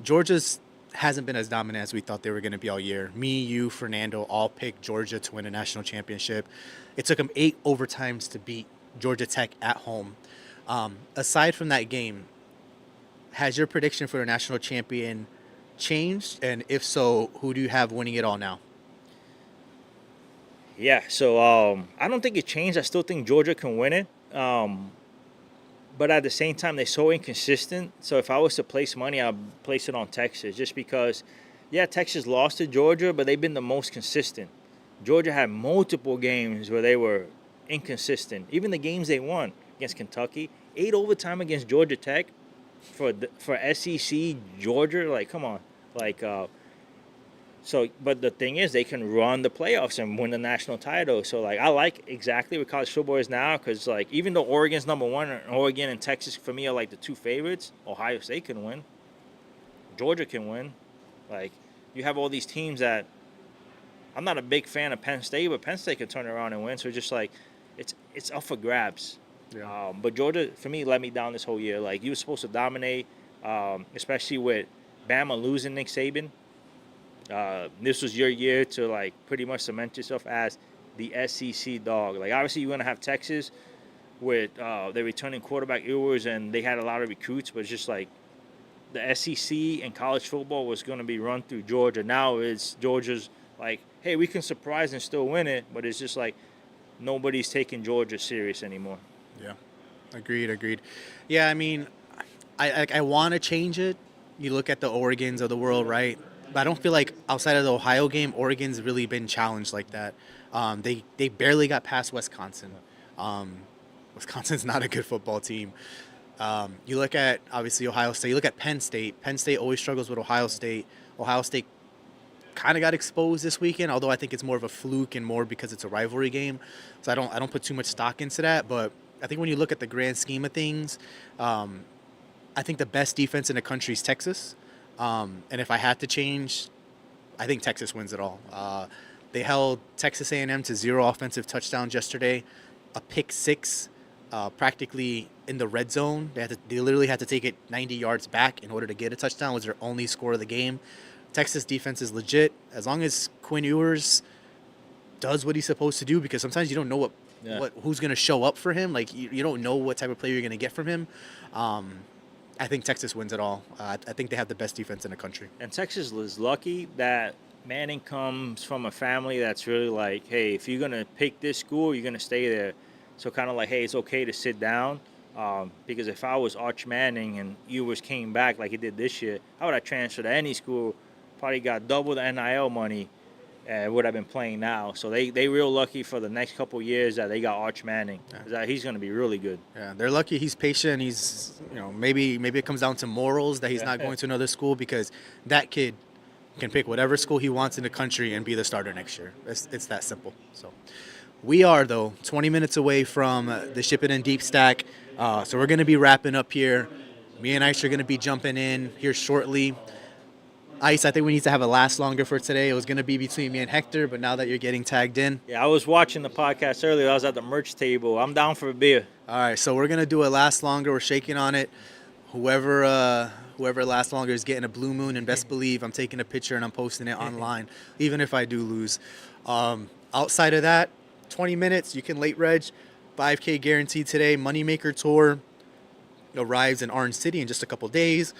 Georgia's hasn't been as dominant as we thought they were going to be all year. Me, you, Fernando all picked Georgia to win a national championship. It took them 8 overtimes to beat Georgia Tech at home. Aside from that game, has your prediction for the national champion changed? And if so, who do you have winning it all now? Yeah, so I don't think it changed. I still think Georgia can win it. But at the same time, they're so inconsistent. So if I was to place money, I'd place it on Texas just because, yeah, Texas lost to Georgia, but they've been the most consistent. Georgia had multiple games where they were inconsistent. Even the games they won against Kentucky, 8 overtime against Georgia Tech for SEC Georgia. Like, come on. Like, so, but the thing is, they can run the playoffs and win the national title. So, like, I like exactly what college football is now because, like, even though Oregon's number 1, and Oregon and Texas, for me, are, like, the 2 favorites, Ohio State can win. Georgia can win. Like, you have all these teams that I'm not a big fan of Penn State, but Penn State can turn around and win. So, just, like, it's up for grabs. Yeah. But Georgia, for me, let me down this whole year. Like, you were supposed to dominate, especially with Bama losing Nick Saban. This was your year to, like, pretty much cement yourself as the SEC dog. Like, obviously, you're going to have Texas with their returning quarterback Ewers, and they had a lot of recruits, but it's just, like, the SEC and college football was going to be run through Georgia. Now it's Georgia's, like, hey, we can surprise and still win it, but it's just, like, nobody's taking Georgia serious anymore. Yeah, agreed. Yeah, I mean, I want to change it. You look at the Oregons of the world, right? But I don't feel like outside of the Ohio game, Oregon's really been challenged like that. They barely got past Wisconsin. Wisconsin's not a good football team. You look at, obviously, Ohio State. You look at Penn State. Penn State always struggles with Ohio State. Ohio State kind of got exposed this weekend, although I think it's more of a fluke and more because it's a rivalry game. So I don't put too much stock into that. But I think when you look at the grand scheme of things, I think the best defense in the country is Texas. And if I had to change, I think Texas wins it all. They held Texas A&M to 0 offensive touchdowns yesterday, a pick 6, practically in the red zone. They literally had to take it 90 yards back in order to get a touchdown. It was their only score of the game. Texas defense is legit. As long as Quinn Ewers does what he's supposed to do, because sometimes you don't know who's going to show up for him. Like, you don't know what type of player you're going to get from him. I think Texas wins it all. I think they have the best defense in the country. And Texas is lucky that Manning comes from a family that's really like, hey, if you're going to pick this school, you're going to stay there. So kind of like, hey, it's okay to sit down. Because if I was Arch Manning and Ewers came back like he did this year, I would have transferred to any school, probably got double the NIL money, and would have been playing now. So they real lucky for the next couple of years that they got Arch Manning. Yeah. He's going to be really good. Yeah, they're lucky he's patient. He's, maybe it comes down to morals that he's not going to another school, because that kid can pick whatever school he wants in the country and be the starter next year. It's that simple. So we are, though, 20 minutes away from the Ship It in Deep Stack. So we're going to be wrapping up here. Me and Ice are going to be jumping in here shortly. Ice, I think we need to have a last longer for today. It was going to be between me and Hector, but now that you're getting tagged in. Yeah, I was watching the podcast earlier. I was at the merch table. I'm down for a beer. All right, so we're going to do a last longer. We're shaking on it. Whoever lasts longer is getting a blue moon, and best believe I'm taking a picture and I'm posting it online, even if I do lose. Outside of that, 20 minutes, you can late reg, 5K guaranteed today. Moneymaker Tour arrives in Orange City in just a couple days.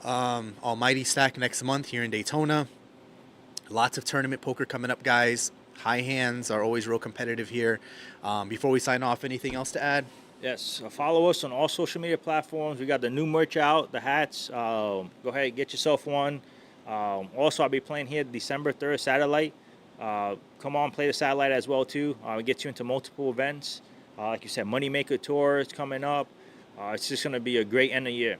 Almighty Stack next month here in Daytona. Lots of tournament poker coming up, guys. High hands are always real competitive here. Before we sign off, anything else to add? Yes, follow us on all social media platforms. We got the new merch out, the hats. Go ahead and get yourself one. Also, I'll be playing here December 3rd, Satellite. Come on, play the Satellite as well, too. We get you into multiple events. Like you said, Moneymaker Tour is coming up. It's just going to be a great end of year.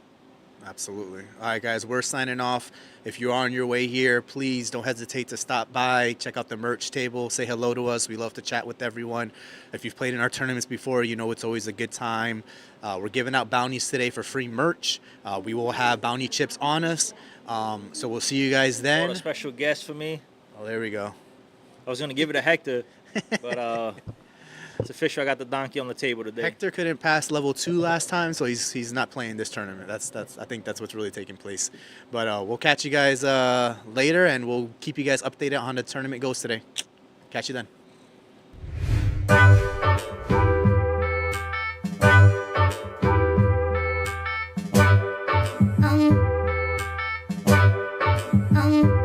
Absolutely. All right, guys, we're signing off. If you're on your way here, please don't hesitate to stop by, check out the merch table, say hello to us. We love to chat with everyone. If you've played in our tournaments before, you know it's always a good time. We're giving out bounties today for free merch. We will have bounty chips on us. So we'll see you guys then. What a special guest for me. Oh, there we go. I was going to give it to Hector, but it's official. I got the donkey on the table today. Hector couldn't pass level 2 last time, so he's not playing this tournament. I think that's what's really taking place. But we'll catch you guys later, and we'll keep you guys updated on how the tournament goes today. Catch you then. Um